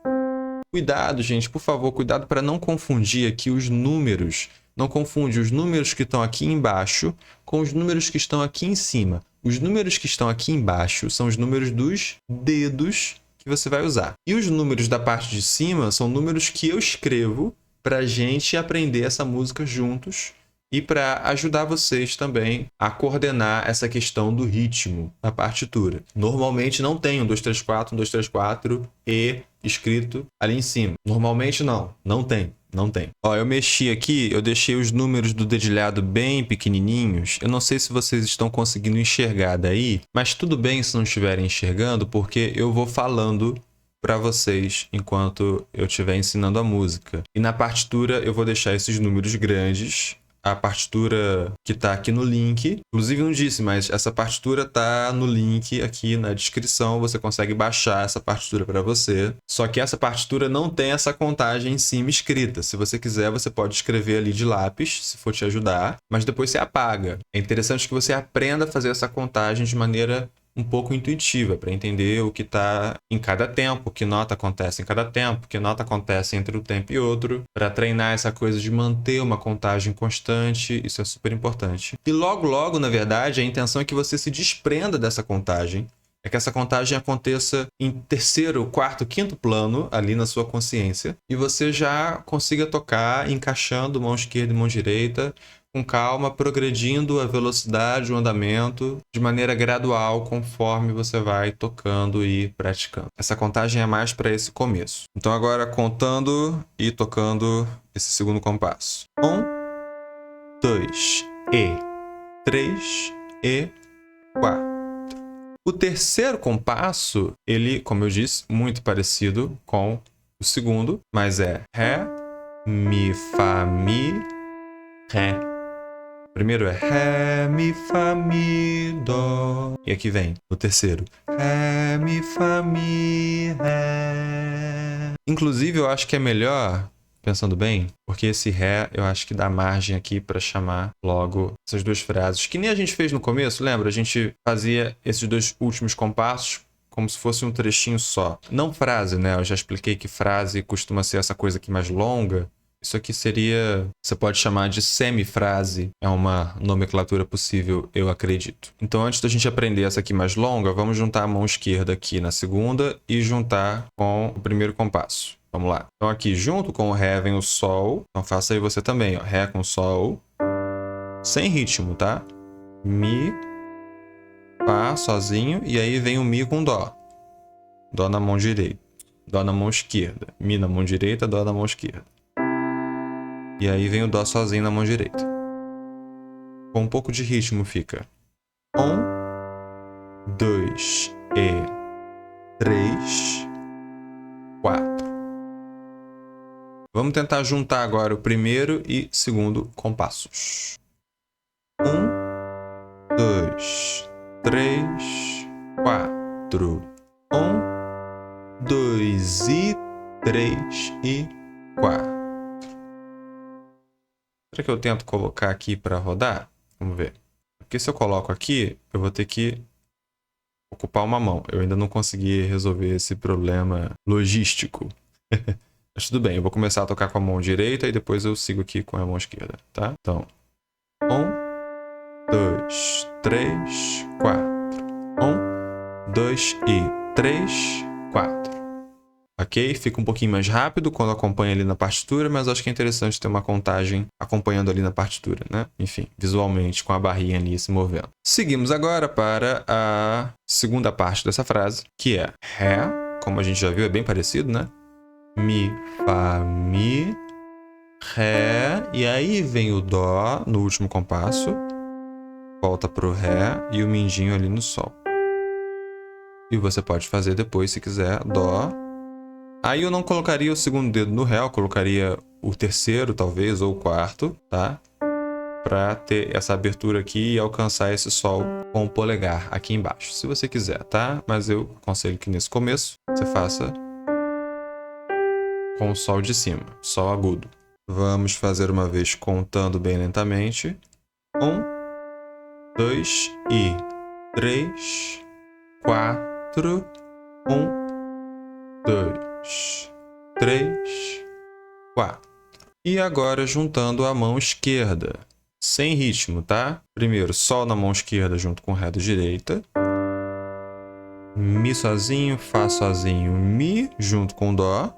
Cuidado, gente, por favor, cuidado para não confundir aqui os números. Não confunde os números que estão aqui embaixo com os números que estão aqui em cima. Os números que estão aqui embaixo são os números dos dedos que você vai usar. E os números da parte de cima são números que eu escrevo para a gente aprender essa música juntos e para ajudar vocês também a coordenar essa questão do ritmo na partitura. Normalmente não tem 1, 2, 3, 4, 1, 2, 3, 4 e escrito ali em cima. Normalmente não tem. Não tem. Ó, eu mexi aqui, eu deixei os números do dedilhado bem pequenininhos. Eu não sei se vocês estão conseguindo enxergar daí, mas tudo bem se não estiverem enxergando, porque eu vou falando para vocês enquanto eu estiver ensinando a música. E na partitura eu vou deixar esses números grandes. A partitura que está aqui no link, inclusive não disse, mas essa partitura está no link aqui na descrição, você consegue baixar essa partitura para você. Só que essa partitura não tem essa contagem em cima escrita. Se você quiser, você pode escrever ali de lápis, se for te ajudar, mas depois você apaga. É interessante que você aprenda a fazer essa contagem de maneira um pouco intuitiva, para entender o que está em cada tempo, que nota acontece em cada tempo, que nota acontece entre um tempo e outro, para treinar essa coisa de manter uma contagem constante, isso é super importante. E logo, na verdade, a intenção é que você se desprenda dessa contagem, é que essa contagem aconteça em terceiro, quarto, quinto plano, ali na sua consciência, e você já consiga tocar encaixando mão esquerda e mão direita, com calma, progredindo a velocidade, o andamento, de maneira gradual, conforme você vai tocando e praticando. Essa contagem é mais para esse começo. Então agora contando e tocando esse segundo compasso. 1, 2 e 3 e 4. O terceiro compasso, ele, como eu disse, muito parecido com o segundo, mas é Ré, Mi, Fá, Mi, Ré. Primeiro é Ré, Mi, Fá, Mi, Dó. E aqui vem o terceiro. Ré, Mi, Fá, Mi, Ré. Inclusive, eu acho que é melhor, pensando bem, porque esse Ré eu acho que dá margem aqui para chamar logo essas duas frases. Que nem a gente fez no começo, lembra? A gente fazia esses dois últimos compassos como se fosse um trechinho só. Não frase, né? Eu já expliquei que frase costuma ser essa coisa aqui mais longa. Isso aqui seria, você pode chamar de semifrase, é uma nomenclatura possível, eu acredito. Então, antes da gente aprender essa aqui mais longa, vamos juntar a mão esquerda aqui na segunda e juntar com o primeiro compasso. Vamos lá. Então, aqui, junto com o Ré vem o Sol. Então, faça aí você também, ó. Ré com Sol. Sem ritmo, tá? Mi, Fá, sozinho. E aí vem o Mi com Dó. Dó na mão direita. Dó na mão esquerda. Mi na mão direita, Dó na mão esquerda. E aí vem o Dó sozinho na mão direita. Com um pouco de ritmo fica 1, 2 e 3, 4. Vamos tentar juntar agora o primeiro e segundo compassos. 1, 2, 3, 4. 1, 2 e 3 e 4. Será que eu tento colocar aqui para rodar? Vamos ver. Porque se eu coloco aqui, eu vou ter que ocupar uma mão. Eu ainda não consegui resolver esse problema logístico. Mas tudo bem, eu vou começar a tocar com a mão direita e depois eu sigo aqui com a mão esquerda, tá? Então, 1, 2, 3, 4. 1, 2 e 3, 4. Ok? Fica um pouquinho mais rápido quando acompanha ali na partitura, mas acho que é interessante ter uma contagem acompanhando ali na partitura, né? Enfim, visualmente, com a barrinha ali se movendo. Seguimos agora para a segunda parte dessa frase, que é Ré, como a gente já viu, é bem parecido, né? Mi, Fá, Mi, Ré, e aí vem o Dó no último compasso, volta pro Ré e o mindinho ali no Sol. E você pode fazer depois, se quiser, Dó. Aí eu não colocaria o segundo dedo no Ré, eu colocaria o terceiro, talvez, ou o quarto, tá? Para ter essa abertura aqui e alcançar esse Sol com o polegar aqui embaixo, se você quiser, tá? Mas eu aconselho que nesse começo você faça com o Sol de cima, Sol agudo. Vamos fazer uma vez contando bem lentamente. 1, 2 e 3, 4. 1, 2, 3, 4. E agora juntando a mão esquerda, sem ritmo, tá? Primeiro, Sol na mão esquerda junto com Ré da direita. Mi sozinho, Fá sozinho, Mi junto com Dó.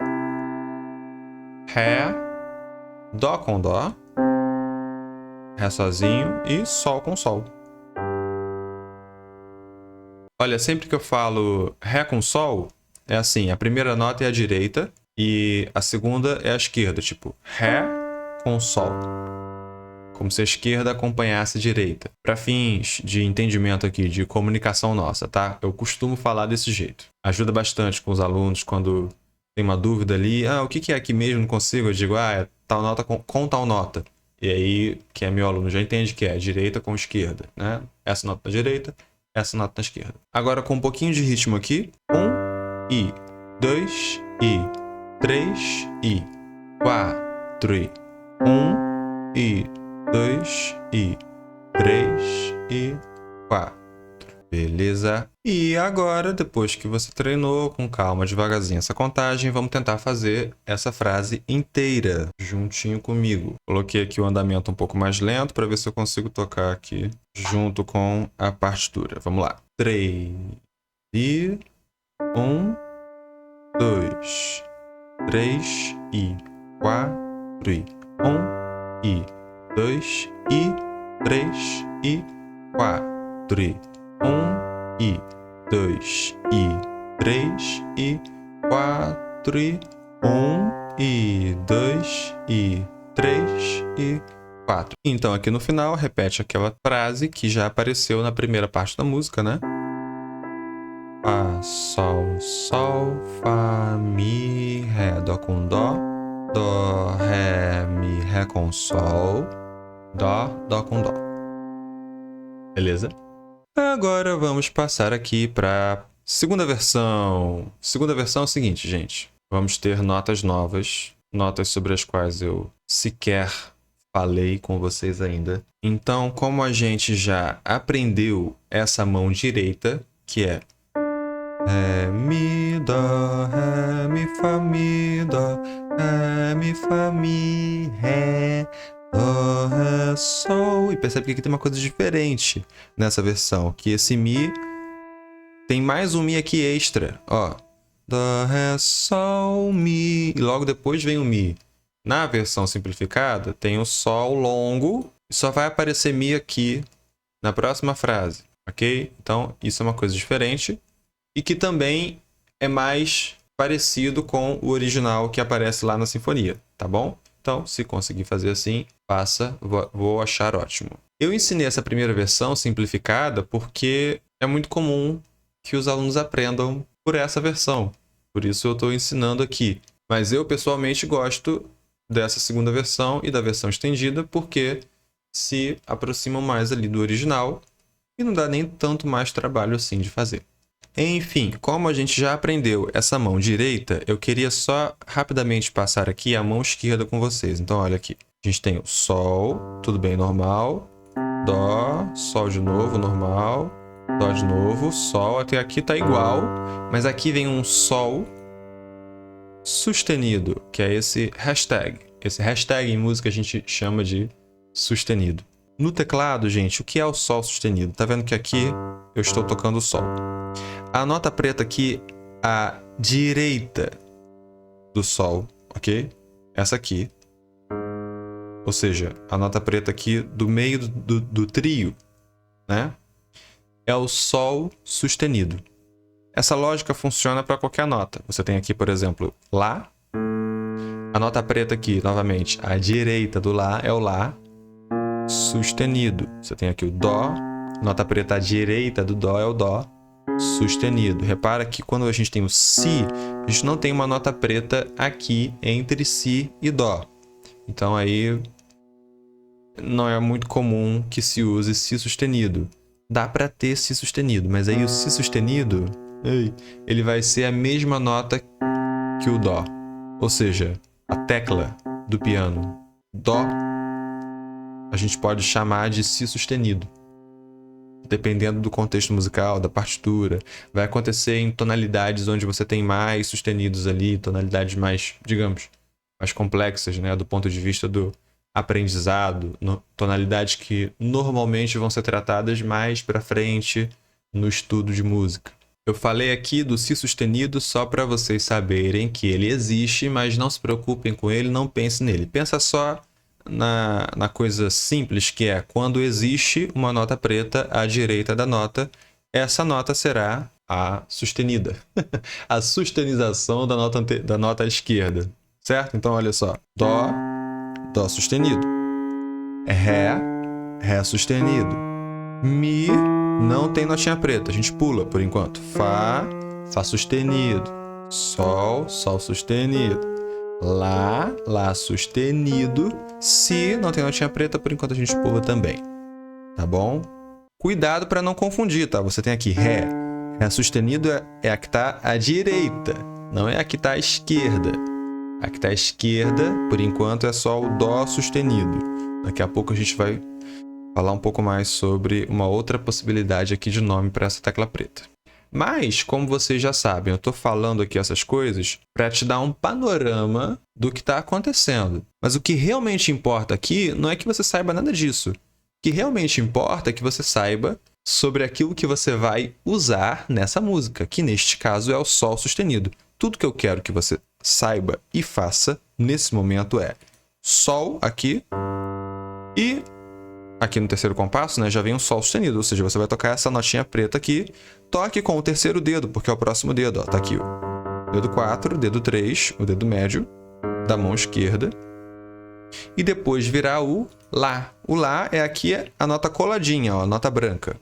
Ré, Dó com Dó. Ré sozinho e Sol com Sol. Olha, sempre que eu falo Ré com Sol, é assim, a primeira nota é a direita e a segunda é a esquerda, tipo Ré com Sol. Como se a esquerda acompanhasse a direita. Para fins de entendimento aqui, de comunicação nossa, tá? Eu costumo falar desse jeito. Ajuda bastante com os alunos quando tem uma dúvida ali. Ah, o que é aqui mesmo? Não consigo. Eu digo, é tal nota com tal nota. E aí, quem é meu aluno já entende que é direita com esquerda, né? Essa nota na direita, essa nota na esquerda. Agora, com um pouquinho de ritmo aqui. 1 e 2 e 3 e 4 e 1 e 2 e 3 e 4. Beleza? E agora, depois que você treinou com calma, devagarzinho essa contagem, vamos tentar fazer essa frase inteira, juntinho comigo. Coloquei aqui o andamento um pouco mais lento para ver se eu consigo tocar aqui junto com a partitura. Vamos lá. 3 e 1, 2, 3 e 4 e 1 e 2 e 3 e 4 e 1 e 2 e 3 e 4 e 1 e 2 e 3 e 4. Então aqui no final repete aquela frase que já apareceu na primeira parte da música, né? Fá, Sol, Sol, Fá, Mi, Ré, Dó com Dó, Dó, Ré, Mi, Ré com Sol, Dó, Dó com Dó. Beleza? Agora vamos passar aqui para segunda versão. Segunda versão é o seguinte, gente. Vamos ter notas novas, notas sobre as quais eu sequer falei com vocês ainda. Então, como a gente já aprendeu essa mão direita, que é Ré, Mi, Dó, Ré, Mi, Fá, Mi, Dó, Ré, Mi, Fá, Mi, Ré, Dó, Ré, Sol. E percebe que aqui tem uma coisa diferente nessa versão, que esse Mi tem mais um Mi aqui extra, ó. Dó, Ré, Sol, Mi. E logo depois vem o Mi. Na versão simplificada, tem o Sol longo e só vai aparecer Mi aqui na próxima frase, ok? Então, isso é uma coisa diferente e que também é mais parecido com o original que aparece lá na sinfonia, tá bom? Então, se conseguir fazer assim, faça, vou achar ótimo. Eu ensinei essa primeira versão simplificada porque é muito comum que os alunos aprendam por essa versão. Por isso eu estou ensinando aqui. Mas eu, pessoalmente, gosto dessa segunda versão e da versão estendida porque se aproximam mais ali do original e não dá nem tanto mais trabalho assim de fazer. Enfim, como a gente já aprendeu essa mão direita, eu queria só rapidamente passar aqui a mão esquerda com vocês. Então, olha aqui. A gente tem o Sol, tudo bem, normal. Dó, Sol de novo, normal. Dó de novo, Sol. Até aqui tá igual, mas aqui vem um Sol sustenido, que é esse hashtag. Esse hashtag em música a gente chama de sustenido. No teclado, gente, o que é o Sol sustenido? Tá vendo que aqui eu estou tocando o Sol. A nota preta aqui, à direita do Sol, ok? Essa aqui. Ou seja, a nota preta aqui do meio do trio, né? É o Sol sustenido. Essa lógica funciona para qualquer nota. Você tem aqui, por exemplo, Lá. A nota preta aqui, novamente, à direita do Lá é o Lá sustenido. Você tem aqui o Dó. A nota preta à direita do Dó é o Dó sustenido. Repara que quando a gente tem o Si, a gente não tem uma nota preta aqui entre Si e Dó. Então aí não é muito comum que se use Si sustenido. Dá para ter Si sustenido, mas aí o Si sustenido, ele vai ser a mesma nota que o Dó. Ou seja, a tecla do piano Dó, a gente pode chamar de Si sustenido. Dependendo do contexto musical, da partitura, vai acontecer em tonalidades onde você tem mais sustenidos ali, tonalidades mais, digamos, mais complexas, né, do ponto de vista do aprendizado, tonalidades que normalmente vão ser tratadas mais para frente no estudo de música. Eu falei aqui do Si sustenido só para vocês saberem que ele existe, mas não se preocupem com ele, não pense nele. Pensa só na coisa simples que é quando existe uma nota preta à direita da nota, essa nota será a sustenida. A sustenização da nota à esquerda, certo? Então, olha só. Dó, Dó sustenido. Ré, Ré sustenido. Mi, não tem notinha preta, a gente pula por enquanto. Fá, Fá sustenido. Sol, Sol sustenido. Lá, Lá sustenido. Si, não tem notinha preta, por enquanto a gente pula também. Tá bom? Cuidado para não confundir, tá? Você tem aqui Ré. Ré sustenido é a que está à direita, não é a que está à esquerda. A que está à esquerda, por enquanto, é só o Dó sustenido. Daqui a pouco a gente vai falar um pouco mais sobre uma outra possibilidade aqui de nome para essa tecla preta. Mas, como vocês já sabem, eu estou falando aqui essas coisas para te dar um panorama do que está acontecendo. Mas o que realmente importa aqui não é que você saiba nada disso. O que realmente importa é que você saiba sobre aquilo que você vai usar nessa música, que neste caso é o Sol sustenido. Tudo que eu quero que você saiba e faça nesse momento é Sol aqui e aqui no terceiro compasso, né, já vem um Sol sustenido, ou seja, você vai tocar essa notinha preta aqui, toque com o terceiro dedo, porque é o próximo dedo, ó, tá aqui o dedo 4, dedo 3, o dedo médio da mão esquerda, e depois virar o Lá. O Lá é aqui a nota coladinha, ó, a nota branca.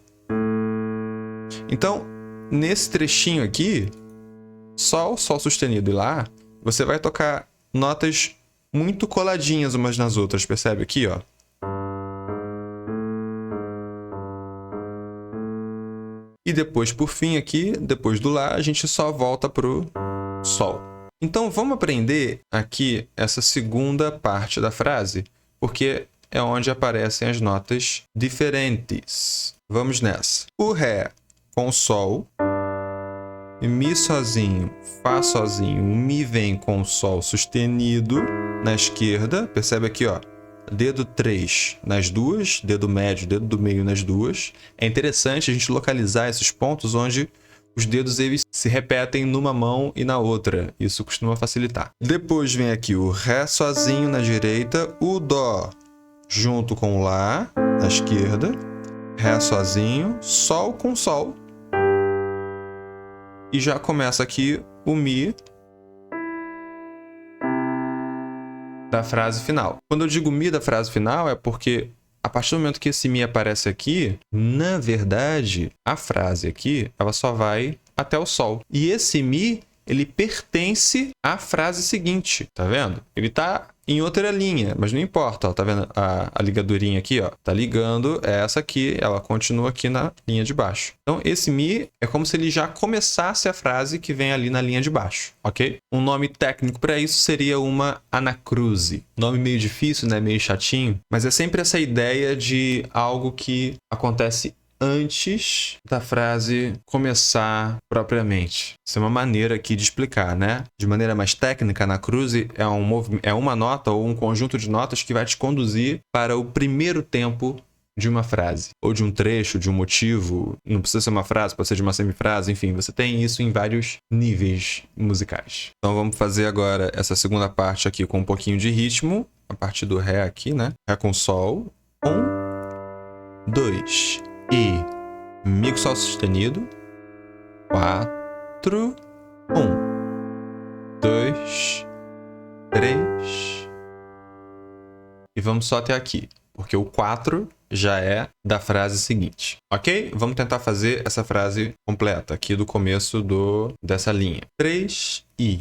Então, nesse trechinho aqui, Sol, Sol sustenido e Lá, você vai tocar notas muito coladinhas umas nas outras, percebe aqui, ó? E depois, por fim, aqui, depois do Lá, a gente só volta pro Sol. Então, vamos aprender aqui essa segunda parte da frase, porque é onde aparecem as notas diferentes. Vamos nessa. O Ré com o Sol, Mi sozinho, Fá sozinho, o Mi vem com o Sol sustenido na esquerda, percebe aqui, ó. Dedo 3 nas duas, dedo médio, dedo do meio nas duas. É interessante a gente localizar esses pontos onde os dedos eles se repetem numa mão e na outra. Isso costuma facilitar. Depois vem aqui o Ré sozinho na direita, o Dó junto com o Lá na esquerda, Ré sozinho, Sol com Sol. E já começa aqui o Mi da frase final. Quando eu digo Mi da frase final, é porque a partir do momento que esse Mi aparece aqui, na verdade, a frase aqui, ela só vai até o Sol. E esse Mi, ele pertence à frase seguinte, tá vendo? Ele tá em outra linha, mas não importa, ó, tá vendo a ligadurinha aqui, ó? Tá ligando essa aqui, ela continua aqui na linha de baixo. Então, esse Mi é como se ele já começasse a frase que vem ali na linha de baixo, ok? Um nome técnico para isso seria uma anacruse. Nome meio difícil, né? Meio chatinho, mas é sempre essa ideia de algo que acontece antes da frase começar propriamente. Isso é uma maneira aqui de explicar, né? De maneira mais técnica, anacruse é uma nota ou um conjunto de notas que vai te conduzir para o primeiro tempo de uma frase, ou de um trecho, de um motivo. Não precisa ser uma frase, pode ser de uma semifrase, enfim, você tem isso em vários níveis musicais. Então vamos fazer agora essa segunda parte aqui com um pouquinho de ritmo, a partir do Ré aqui, né? Ré com Sol. 1, 2, e Mi com Sol sustenido, 4, 1, 2, 3, e vamos só até aqui, porque o 4 já é da frase seguinte, ok? Vamos tentar fazer essa frase completa aqui do começo dessa linha. 3 e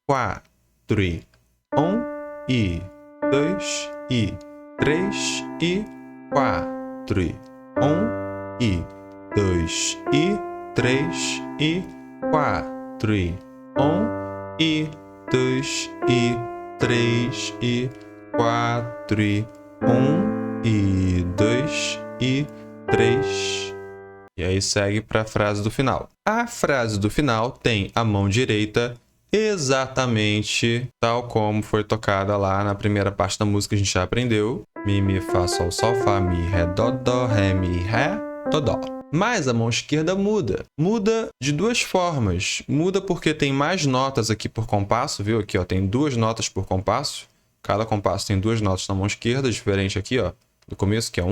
4 e 1 e 2 e 3 e 4 e 1 e 2 e 3 e 4 e 1 e 2 e 3 e 4 e 1 e 2 e 3. E aí segue para a frase do final. A frase do final tem a mão direita exatamente tal como foi tocada lá na primeira parte da música, a gente já aprendeu. Mi, mi, fá, sol, sol, fá, mi, ré, dó, ré, mi, ré, dó. Mas a mão esquerda muda. Muda de duas formas. Muda porque tem mais notas aqui por compasso, viu? Aqui, ó, tem 2 notas por compasso. Cada compasso tem 2 notas na mão esquerda, diferente aqui, ó, do começo, que é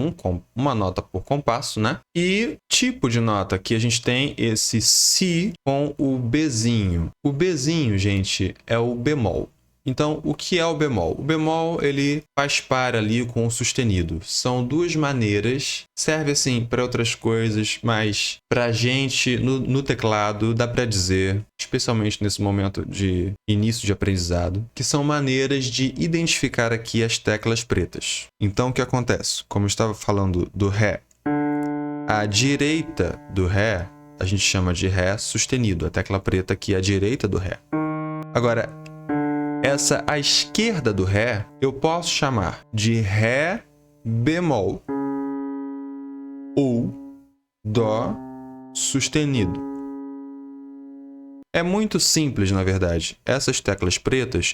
uma nota por compasso, né? E tipo de nota, aqui a gente tem esse Si com o Bzinho. O Bzinho, gente, é o bemol. Então, o que é o bemol? O bemol, ele faz par ali com o sustenido. São 2 maneiras, serve assim para outras coisas, mas para a gente, no teclado, dá para dizer, especialmente nesse momento de início de aprendizado, que são maneiras de identificar aqui as teclas pretas. Então, o que acontece? Como eu estava falando do Ré, a direita do Ré, a gente chama de Ré sustenido, a tecla preta aqui é a direita do Ré. Agora, essa à esquerda do Ré, eu posso chamar de Ré bemol ou Dó sustenido. É muito simples, na verdade. Essas teclas pretas,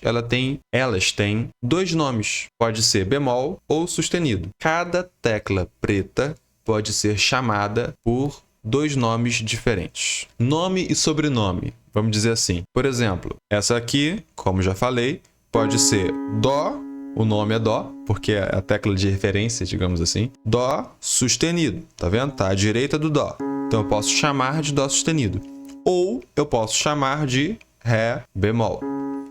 elas têm 2 nomes. Pode ser bemol ou sustenido. Cada tecla preta pode ser chamada por 2 nomes diferentes. Nome e sobrenome, vamos dizer assim. Por exemplo, essa aqui, como já falei, pode ser Dó, o nome é Dó, porque é a tecla de referência, digamos assim. Dó sustenido, tá vendo? Tá à direita do Dó. Então eu posso chamar de Dó sustenido. Ou eu posso chamar de Ré bemol.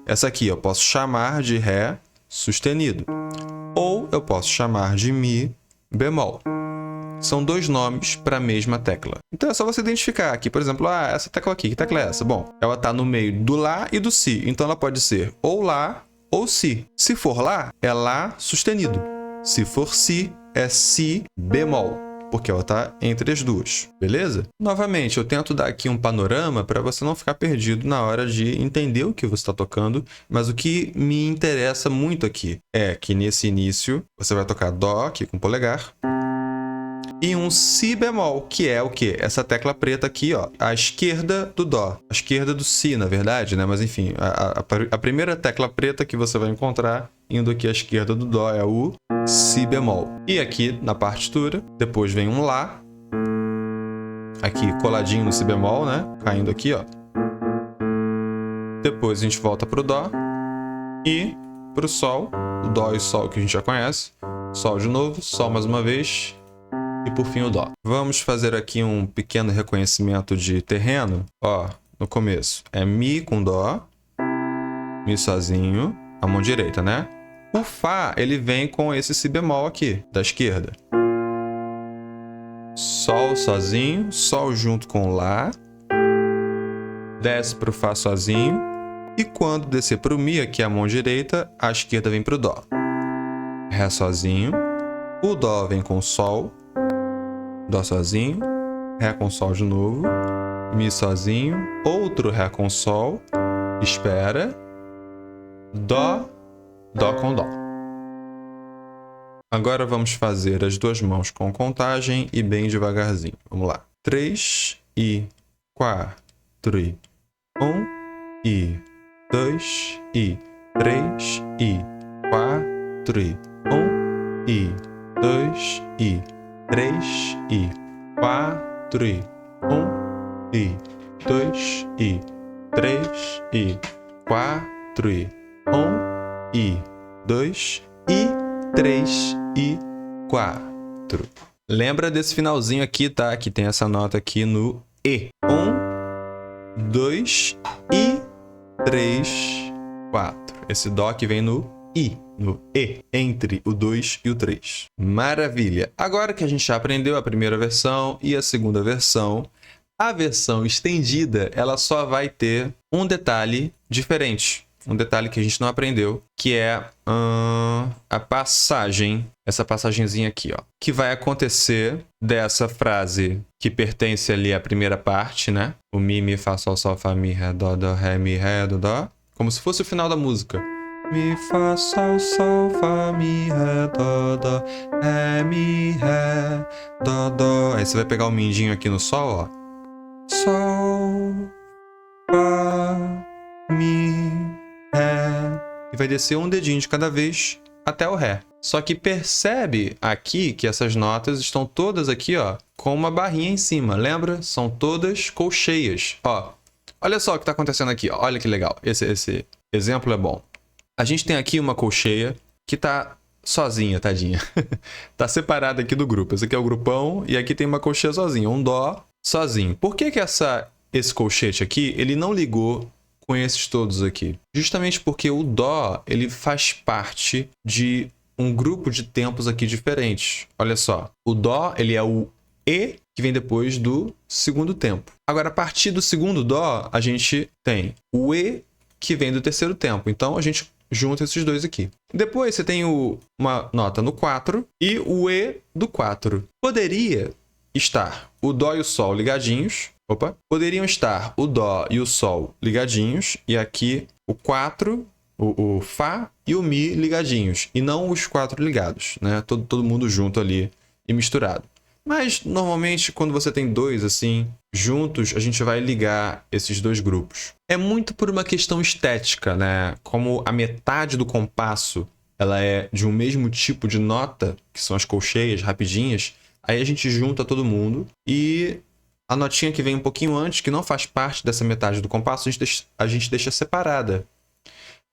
Essa aqui eu posso chamar de Ré sustenido. Ou eu posso chamar de Mi bemol. São 2 nomes para a mesma tecla. Então é só você identificar aqui, por exemplo, essa tecla aqui, que tecla é essa? Bom, ela está no meio do Lá e do Si, então ela pode ser ou Lá ou Si. Se for Lá, é Lá sustenido. Se for Si, é Si bemol, porque ela está entre as duas, beleza? Novamente, eu tento dar aqui um panorama para você não ficar perdido na hora de entender o que você está tocando, mas o que me interessa muito aqui é que nesse início você vai tocar Dó aqui com o polegar, e um Si bemol, que é o quê? Essa tecla preta aqui, ó, à esquerda do Dó. À esquerda do Si, na verdade, né? Mas enfim, a primeira tecla preta que você vai encontrar indo aqui à esquerda do Dó é o Si bemol. E aqui na partitura, depois vem um Lá, aqui coladinho no Si bemol, né? Caindo aqui, ó. Depois a gente volta pro Dó e pro Sol, o Dó e o Sol que a gente já conhece. Sol de novo, Sol mais uma vez. E por fim o Dó. Vamos fazer aqui um pequeno reconhecimento de terreno. Ó, no começo é Mi com Dó, Mi sozinho, a mão direita, né? O Fá, ele vem com esse Si bemol aqui, da esquerda. Sol sozinho, Sol junto com Lá. Desce para o Fá sozinho. E quando descer para o Mi, aqui a mão direita, a esquerda vem para o Dó. Ré sozinho. O Dó vem com Sol. Dó sozinho. Ré com Sol de novo. Mi sozinho. Outro Ré com Sol. Espera. Dó. Dó com Dó. Agora vamos fazer as duas mãos com contagem e bem devagarzinho. Vamos lá. 3 e 4 e 1 e 2 e 3 e 4 e 1 e 2 e 3 e 4 e 1 e 2 e 3 e 4 e 1 e 2 e 3 e 4. Lembra desse finalzinho aqui, tá? Que tem essa nota aqui no E. 1, 2 e 3, 4. Esse Dó que vem no I, no E, entre o 2 e o 3. Maravilha! Agora que a gente já aprendeu a primeira versão e a segunda versão, a versão estendida, ela só vai ter um detalhe diferente. Um detalhe que a gente não aprendeu, que é a passagem, essa passagenzinha aqui, ó, que vai acontecer dessa frase que pertence ali à primeira parte, né? O Mi, Mi, Fá, Sol, Sol, Fá, Mi, Ré, Dó, Dó, Ré, Mi, Ré, Dó, Dó. Como se fosse o final da música. Mi, Fá, Sol, Sol, Fá, Mi, Ré, Dó, Dó, Ré, Mi, Ré, Dó, Dó. Aí você vai pegar o mindinho aqui no Sol, ó. Sol, Fá, Mi, Ré. E vai descer um dedinho de cada vez até o Ré. Só que percebe aqui que essas notas estão todas aqui, ó, com uma barrinha em cima. Lembra? São todas colcheias. Ó, olha só o que está acontecendo aqui. Ó. Olha que legal. Esse exemplo é bom. A gente tem aqui uma colcheia que está sozinha, tadinha. Está separada aqui do grupo. Esse aqui é o grupão e aqui tem uma colcheia sozinha. Um Dó sozinho. Por que esse colchete aqui, ele não ligou com esses todos aqui? Justamente porque o Dó, ele faz parte de um grupo de tempos aqui diferentes. Olha só, o Dó, ele é o E que vem depois do segundo tempo. Agora, a partir do segundo Dó, a gente tem o E que vem do terceiro tempo. Então, a gente junta esses dois aqui. Depois, você tem uma nota no 4 e o E do 4. Poderia estar o Dó e o Sol ligadinhos. Opa! Poderiam estar o Dó e o Sol ligadinhos, e aqui o 4, o Fá e o Mi ligadinhos, e não os 4 ligados, né? Todo mundo junto ali e misturado. Mas, normalmente, quando você tem dois assim, juntos, a gente vai ligar esses dois grupos. É muito por uma questão estética, né? Como a metade do compasso ela é de um mesmo tipo de nota, que são as colcheias rapidinhas, aí a gente junta todo mundo e a notinha que vem um pouquinho antes, que não faz parte dessa metade do compasso, a gente deixa separada.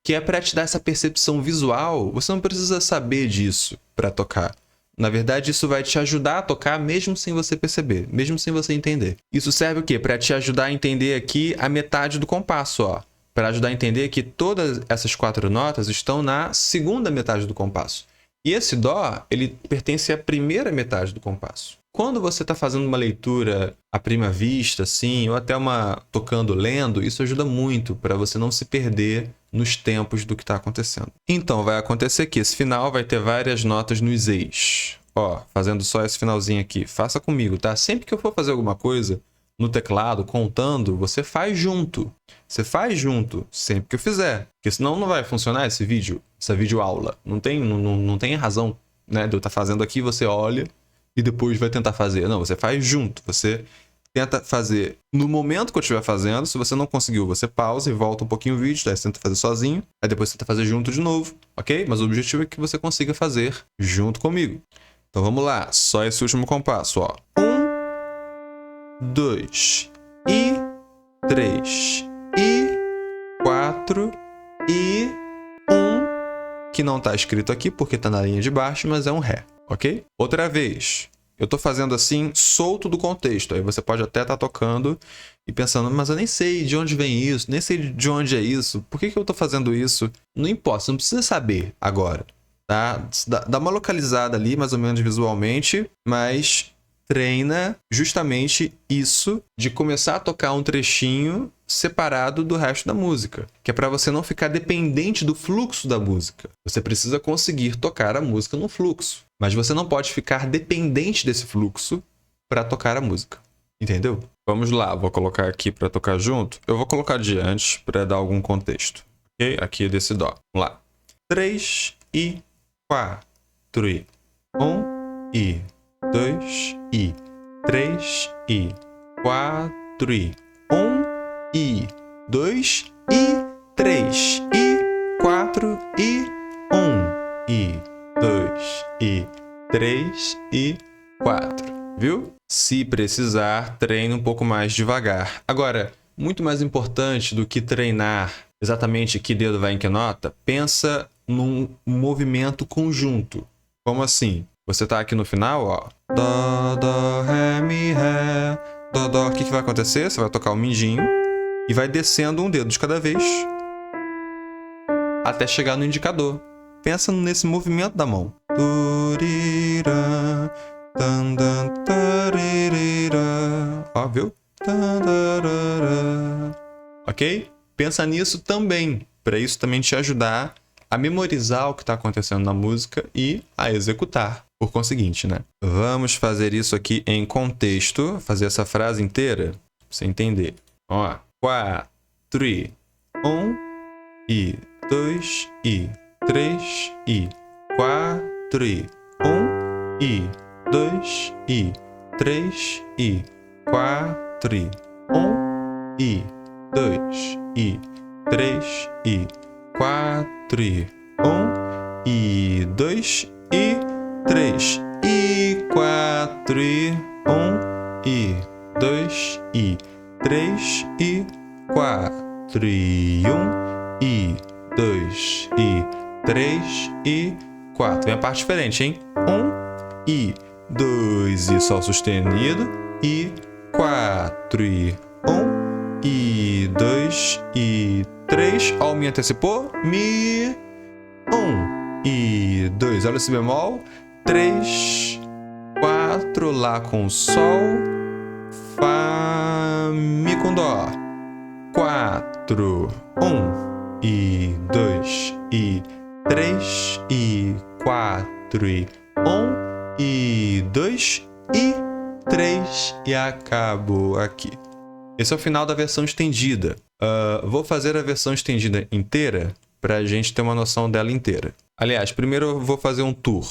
Que é para te dar essa percepção visual. Você não precisa saber disso para tocar. Na verdade, isso vai te ajudar a tocar mesmo sem você perceber, mesmo sem você entender. Isso serve o quê? Para te ajudar a entender aqui a metade do compasso, ó. Para ajudar a entender que todas essas 4 notas estão na segunda metade do compasso. E esse Dó, ele pertence à primeira metade do compasso. Quando você está fazendo uma leitura à prima vista, assim, ou até tocando, lendo, isso ajuda muito para você não se perder nos tempos do que está acontecendo. Então, vai acontecer que esse final vai ter várias notas nos eis. Ó, fazendo só esse finalzinho aqui. Faça comigo, tá? Sempre que eu for fazer alguma coisa no teclado, contando, você faz junto. Você faz junto, sempre que eu fizer. Porque senão não vai funcionar essa videoaula. Não tem razão, né, de eu estar fazendo aqui, você olha e depois vai tentar fazer. Não, você faz junto. Você tenta fazer no momento que eu estiver fazendo. Se você não conseguiu, você pausa e volta um pouquinho o vídeo. Daí você tenta fazer sozinho. Aí depois você tenta fazer junto de novo, ok? Mas o objetivo é que você consiga fazer junto comigo. Então vamos lá. Só esse último compasso, ó. 1, 2 e 3 e 4 e 1, que não está escrito aqui porque está na linha de baixo, mas é um Ré, ok? Outra vez. Eu tô fazendo assim, solto do contexto. Aí você pode até estar tocando e pensando, mas eu nem sei de onde vem isso, nem sei de onde é isso, por que eu tô fazendo isso? Não importa, você não precisa saber agora, tá? Dá uma localizada ali, mais ou menos visualmente, mas treina justamente isso de começar a tocar um trechinho separado do resto da música, que é para você não ficar dependente do fluxo da música. Você precisa conseguir tocar a música no fluxo, mas você não pode ficar dependente desse fluxo para tocar a música. Entendeu? Vamos lá, vou colocar aqui para tocar junto. Eu vou colocar de antes para dar algum contexto. Ok? Aqui desse dó. Vamos lá. 3 e 4 e 1 e 2 e 3 e 4 e 1 e 2 e 3 e 4 e 1 e 2 e 3 e 4. Viu? Se precisar, treine um pouco mais devagar. Agora, muito mais importante do que treinar exatamente que dedo vai em que nota, pensa num movimento conjunto. Como assim? Você tá aqui no final, ó. Dó, dó, ré, mi, ré, dó, dó. O que vai acontecer? Você vai tocar o mindinho e vai descendo um dedo de cada vez até chegar no indicador. Pensa nesse movimento da mão. Turira, tan, tan, taririra. Ó, viu? Ok? Pensa nisso também, para isso também te ajudar a memorizar o que está acontecendo na música e a executar, por conseguinte, né? Vamos fazer isso aqui em contexto, fazer essa frase inteira, pra você entender. Ó, 4 e 1 e 2 e 3 e 4 e 1 e 2 e 3 e 4 e 1 e 2 e 3 e 4 e 1 e 2 e 3 e 4 e 1 e 2 e 3 e 4 e 1 e 2 e 3 e 4. Vem a parte diferente, hein? 1 e 2 e sol sustenido e 4 e 1 e 2 e 3. Ó, o mi antecipou. Mi. 1 e 2. Olha esse bemol. 3, 4. Lá com sol. Fá. Mi com dó. 4, 1 e 2 e 3 e 4 e 1 e 2 e 3 e acabou aqui. Esse é o final da versão estendida. Vou fazer a versão estendida inteira para a gente ter uma noção dela inteira. Aliás, primeiro eu vou fazer um tour.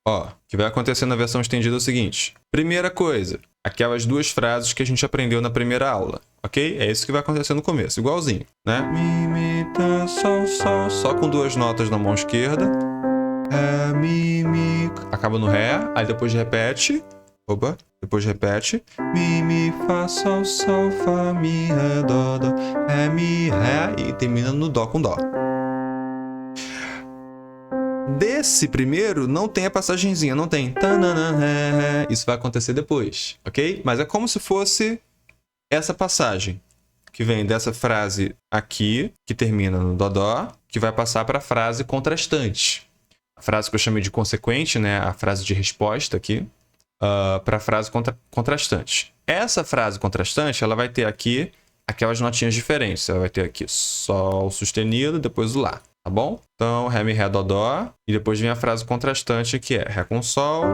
Ó, o que vai acontecer na versão estendida é o seguinte. Primeira coisa, aquelas duas frases que a gente aprendeu na primeira aula, ok? É isso que vai acontecer no começo, igualzinho, né? Mi, mi, tá, sol, sol, só com duas notas na mão esquerda. Ré, mi, mi, acaba no ré, aí depois repete. Opa, depois repete. Mi, mi, fá, sol, sol, fá, mi, ré, dó, dó, ré, mi, ré e termina no dó com dó. Desse primeiro não tem a passagenzinha, não tem. Isso vai acontecer depois, ok? Mas é como se fosse essa passagem que vem dessa frase aqui, que termina no dó-dó, que vai passar para a frase contrastante. A frase que eu chamei de consequente, né? A frase de resposta aqui, para a frase contrastante. Essa frase contrastante, ela vai ter aqui aquelas notinhas diferentes. Ela vai ter aqui sol sustenido, depois o lá. Tá bom? Então, ré, mi, ré, dó, dó. E depois vem a frase contrastante, que é ré com sol,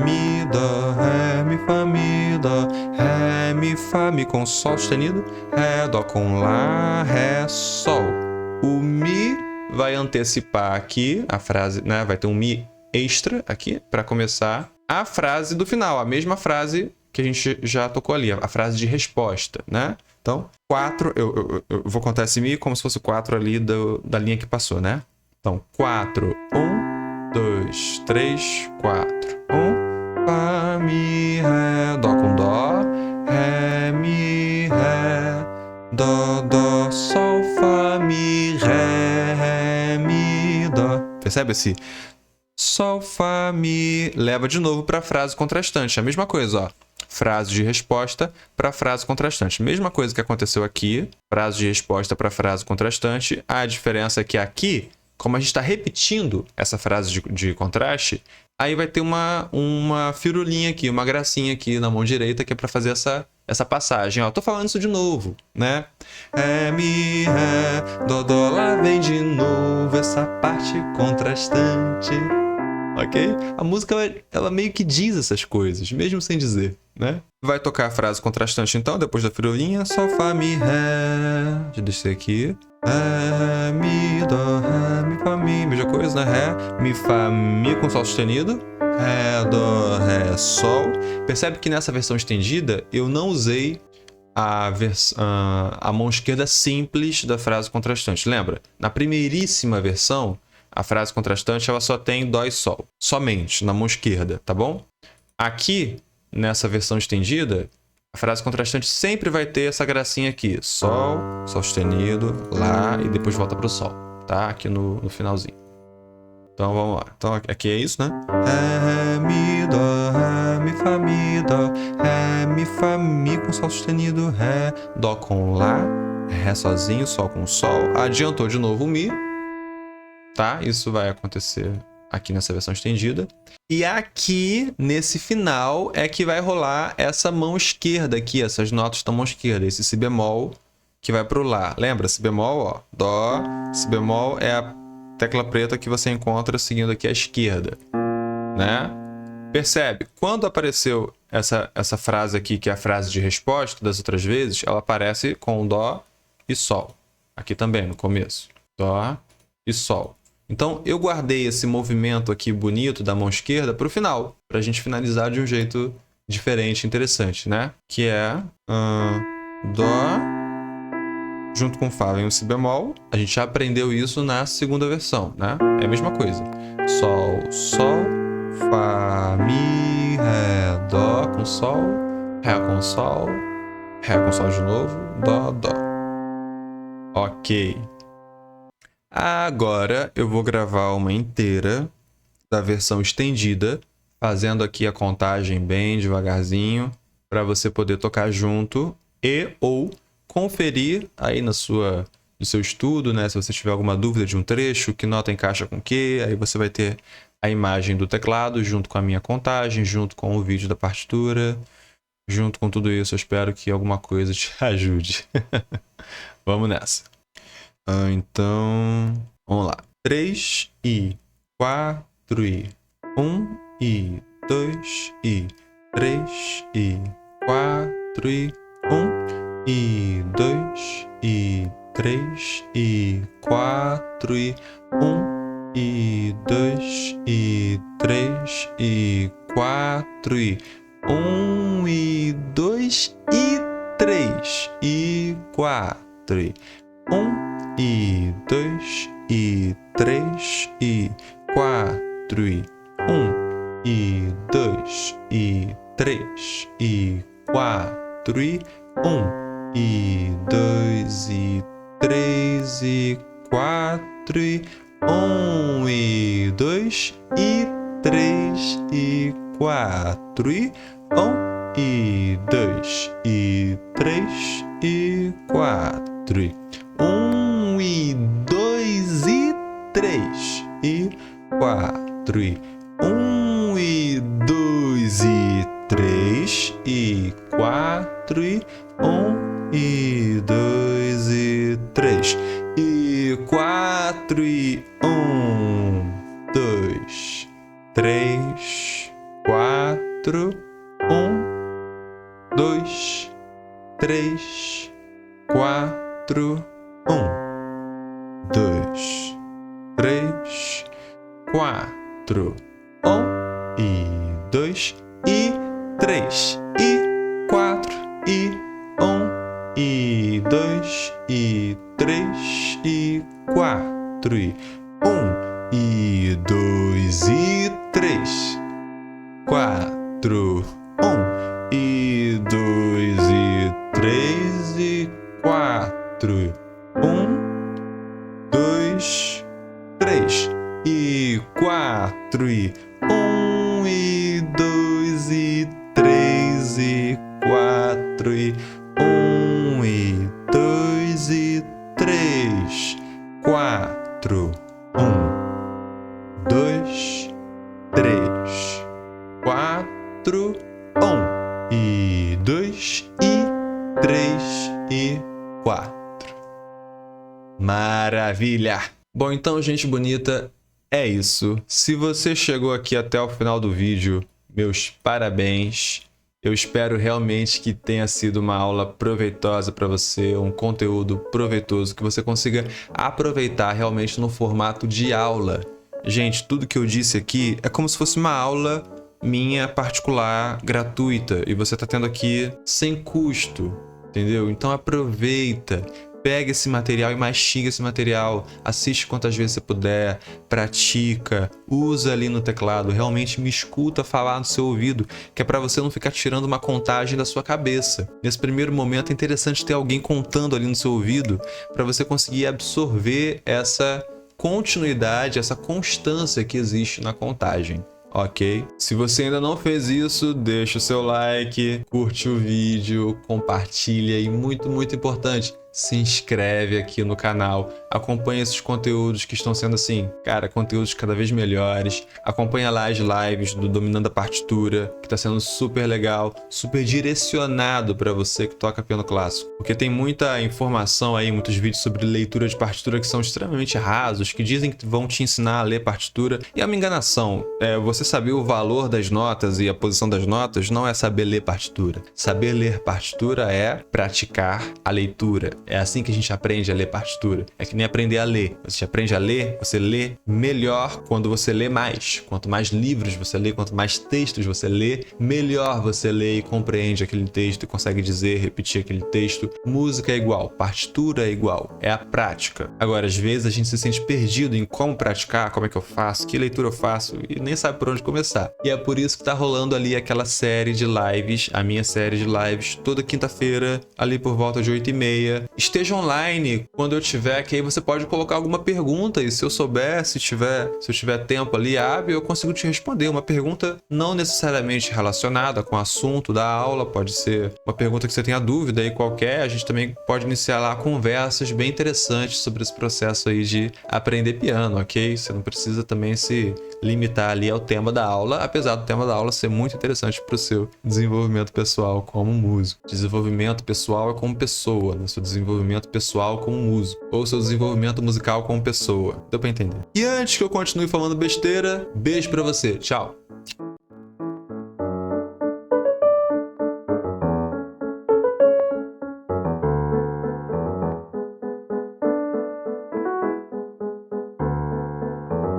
mi, dó, ré, mi, fá, mi, dó, ré, mi, fá, mi com sol sustenido, ré, dó com lá, ré, sol. O mi vai antecipar aqui a frase, né? Vai ter um mi extra aqui para começar a frase do final, a mesma frase que a gente já tocou ali, a frase de resposta, né? Então, 4, eu vou contar esse mi como se fosse 4 ali da linha que passou, né? Então, 4, 1, 2, 3, 4, 1, fá, mi, ré, dó com dó, ré, mi, ré, dó, dó, sol, fá, mi, ré, mi, dó. Percebe esse sol, fá, mi. Leva de novo para a frase contrastante. A mesma coisa, ó. Frase de resposta para frase contrastante. Mesma coisa que aconteceu aqui. Frase de resposta para frase contrastante. A diferença é que aqui, como a gente está repetindo essa frase de contraste, aí vai ter uma firulinha aqui, uma gracinha aqui na mão direita que é para fazer essa passagem. Ó, tô falando isso de novo, né? Ré, mi, ré, dó, dó, lá vem de novo essa parte contrastante. Ok? A música, ela meio que diz essas coisas, mesmo sem dizer, né? Vai tocar a frase contrastante, então, depois da firulinha. Sol, fá, mi, ré. Deixa eu descer aqui. Ré, mi, dó, ré, mi, fá, mi. Mesma coisa, né? Ré, mi, fá, mi com sol sustenido. Ré, dó, ré, sol. Percebe que nessa versão estendida, eu não usei a mão esquerda simples da frase contrastante. Lembra? Na primeiríssima versão, a frase contrastante ela só tem dó e sol, somente na mão esquerda, tá bom? Aqui, nessa versão estendida, a frase contrastante sempre vai ter essa gracinha aqui. Sol, sol sustenido, lá e depois volta para o sol, tá? Aqui no finalzinho. Então vamos lá. Então aqui é isso, né? Ré, mi, dó, ré, mi, fá, mi, dó, ré, mi, fá, mi com sol sustenido, ré, dó com lá, ré sozinho, sol com sol. Adiantou de novo o mi. Tá? Isso vai acontecer aqui nessa versão estendida. E aqui, nesse final, é que vai rolar essa mão esquerda aqui, essas notas da mão esquerda, esse si bemol que vai pro lá. Lembra? Si bemol, ó, dó, si bemol é a tecla preta que você encontra seguindo aqui à esquerda, né? Percebe? Quando apareceu essa frase aqui, que é a frase de resposta das outras vezes, ela aparece com dó e sol. Aqui também, no começo. Dó e sol. Então, eu guardei esse movimento aqui bonito da mão esquerda para o final, para a gente finalizar de um jeito diferente, interessante, né? Que é dó, junto com fá vem o si bemol. A gente já aprendeu isso na segunda versão, né? É a mesma coisa. Sol, sol, fá, mi, ré, dó com sol, ré com sol de novo, dó, dó. Ok. Agora eu vou gravar uma inteira da versão estendida, fazendo aqui a contagem bem devagarzinho, para você poder tocar junto e ou conferir aí no seu estudo, né? Se você tiver alguma dúvida de um trecho, que nota encaixa com o quê, aí você vai ter a imagem do teclado junto com a minha contagem, junto com o vídeo da partitura, junto com tudo isso. Eu espero que alguma coisa te ajude. Vamos nessa. Então, vamos lá. 3 e 4 e 1 e 2 e 3 e 4 e 1 e 2 e 3 e 4 e 1 e 2 e 3 e 4 e 1 e 2 e 3 e 4 e 1 e 2 e 3 e 4 e 1 e 2 e 3 e 4 e 1 e 2 e 3 e 4 e 1 e 2 e 3 e 4 e 1 e 2 e 3 e 4 e 1 e 2 e 3 e 4 e 1 e 2 e 3 e 4 e 1 e 2 e 3 e 4 e 1, 2, 3, 4, 1, 2, 3, 4, 1, 2, 3, 4, 1 e 2 e 3 e 4 e 1 e 2 e 3 e 4 e 1 e 2 e 3, 4, 1 e 2 e 3 e 4, 1, 2, 3 e 4 e e 4 e 1 e 2 e 3, 4, 1, 2, 3, 4, 1 e 2 e 3 e 4. Maravilha! Bom, então, gente bonita, é isso. Se você chegou aqui até o final do vídeo, meus parabéns. Eu espero realmente que tenha sido uma aula proveitosa para você, um conteúdo proveitoso, que você consiga aproveitar realmente no formato de aula. Gente, tudo que eu disse aqui é como se fosse uma aula minha particular, gratuita, e você está tendo aqui sem custo, entendeu? Então aproveita. Pega esse material e mastiga esse material, assiste quantas vezes você puder, pratica, usa ali no teclado, realmente me escuta falar no seu ouvido, que é para você não ficar tirando uma contagem da sua cabeça. Nesse primeiro momento é interessante ter alguém contando ali no seu ouvido, para você conseguir absorver essa continuidade, essa constância que existe na contagem. Ok? Se você ainda não fez isso, deixa o seu like, curte o vídeo, compartilha e muito importante, se inscreve aqui no canal, acompanha esses conteúdos que estão sendo assim, cara, conteúdos cada vez melhores, acompanha lá as lives do Dominando a Partitura, que está sendo super legal, super direcionado para você que toca piano clássico, porque tem muita informação aí, muitos vídeos sobre leitura de partitura que são extremamente rasos, que dizem que vão te ensinar a ler partitura, e é uma enganação. Você saber o valor das notas e a posição das notas não é saber ler partitura. Saber ler partitura é praticar a leitura. É assim que a gente aprende a ler partitura. É que nem aprender a ler. Você aprende a ler, você lê melhor quando você lê mais. Quanto mais livros você lê, quanto mais textos você lê, melhor você lê e compreende aquele texto e consegue dizer, repetir aquele texto. Música é igual, partitura é igual. É a prática. Agora, às vezes a gente se sente perdido em como praticar, como é que eu faço, que leitura eu faço e nem sabe por onde começar. E é por isso que tá rolando ali aquela série de lives, a minha série de lives, toda quinta-feira, ali por volta de 8h30. Esteja online quando eu tiver, que aí você pode colocar alguma pergunta e se eu souber, se eu tiver tempo ali hábil, eu consigo te responder. Uma pergunta não necessariamente relacionada com o assunto da aula, pode ser uma pergunta que você tenha dúvida aí qualquer. A gente também pode iniciar lá conversas bem interessantes sobre esse processo aí de aprender piano, ok? Você não precisa também se limitar ali ao tema da aula, apesar do tema da aula ser muito interessante para o seu desenvolvimento pessoal como músico. Desenvolvimento pessoal é como pessoa, né? Seu desenvolvimento pessoal como músico, ou seu desenvolvimento musical como pessoa. Deu para entender? E antes que eu continue falando besteira, beijo para você. Tchau!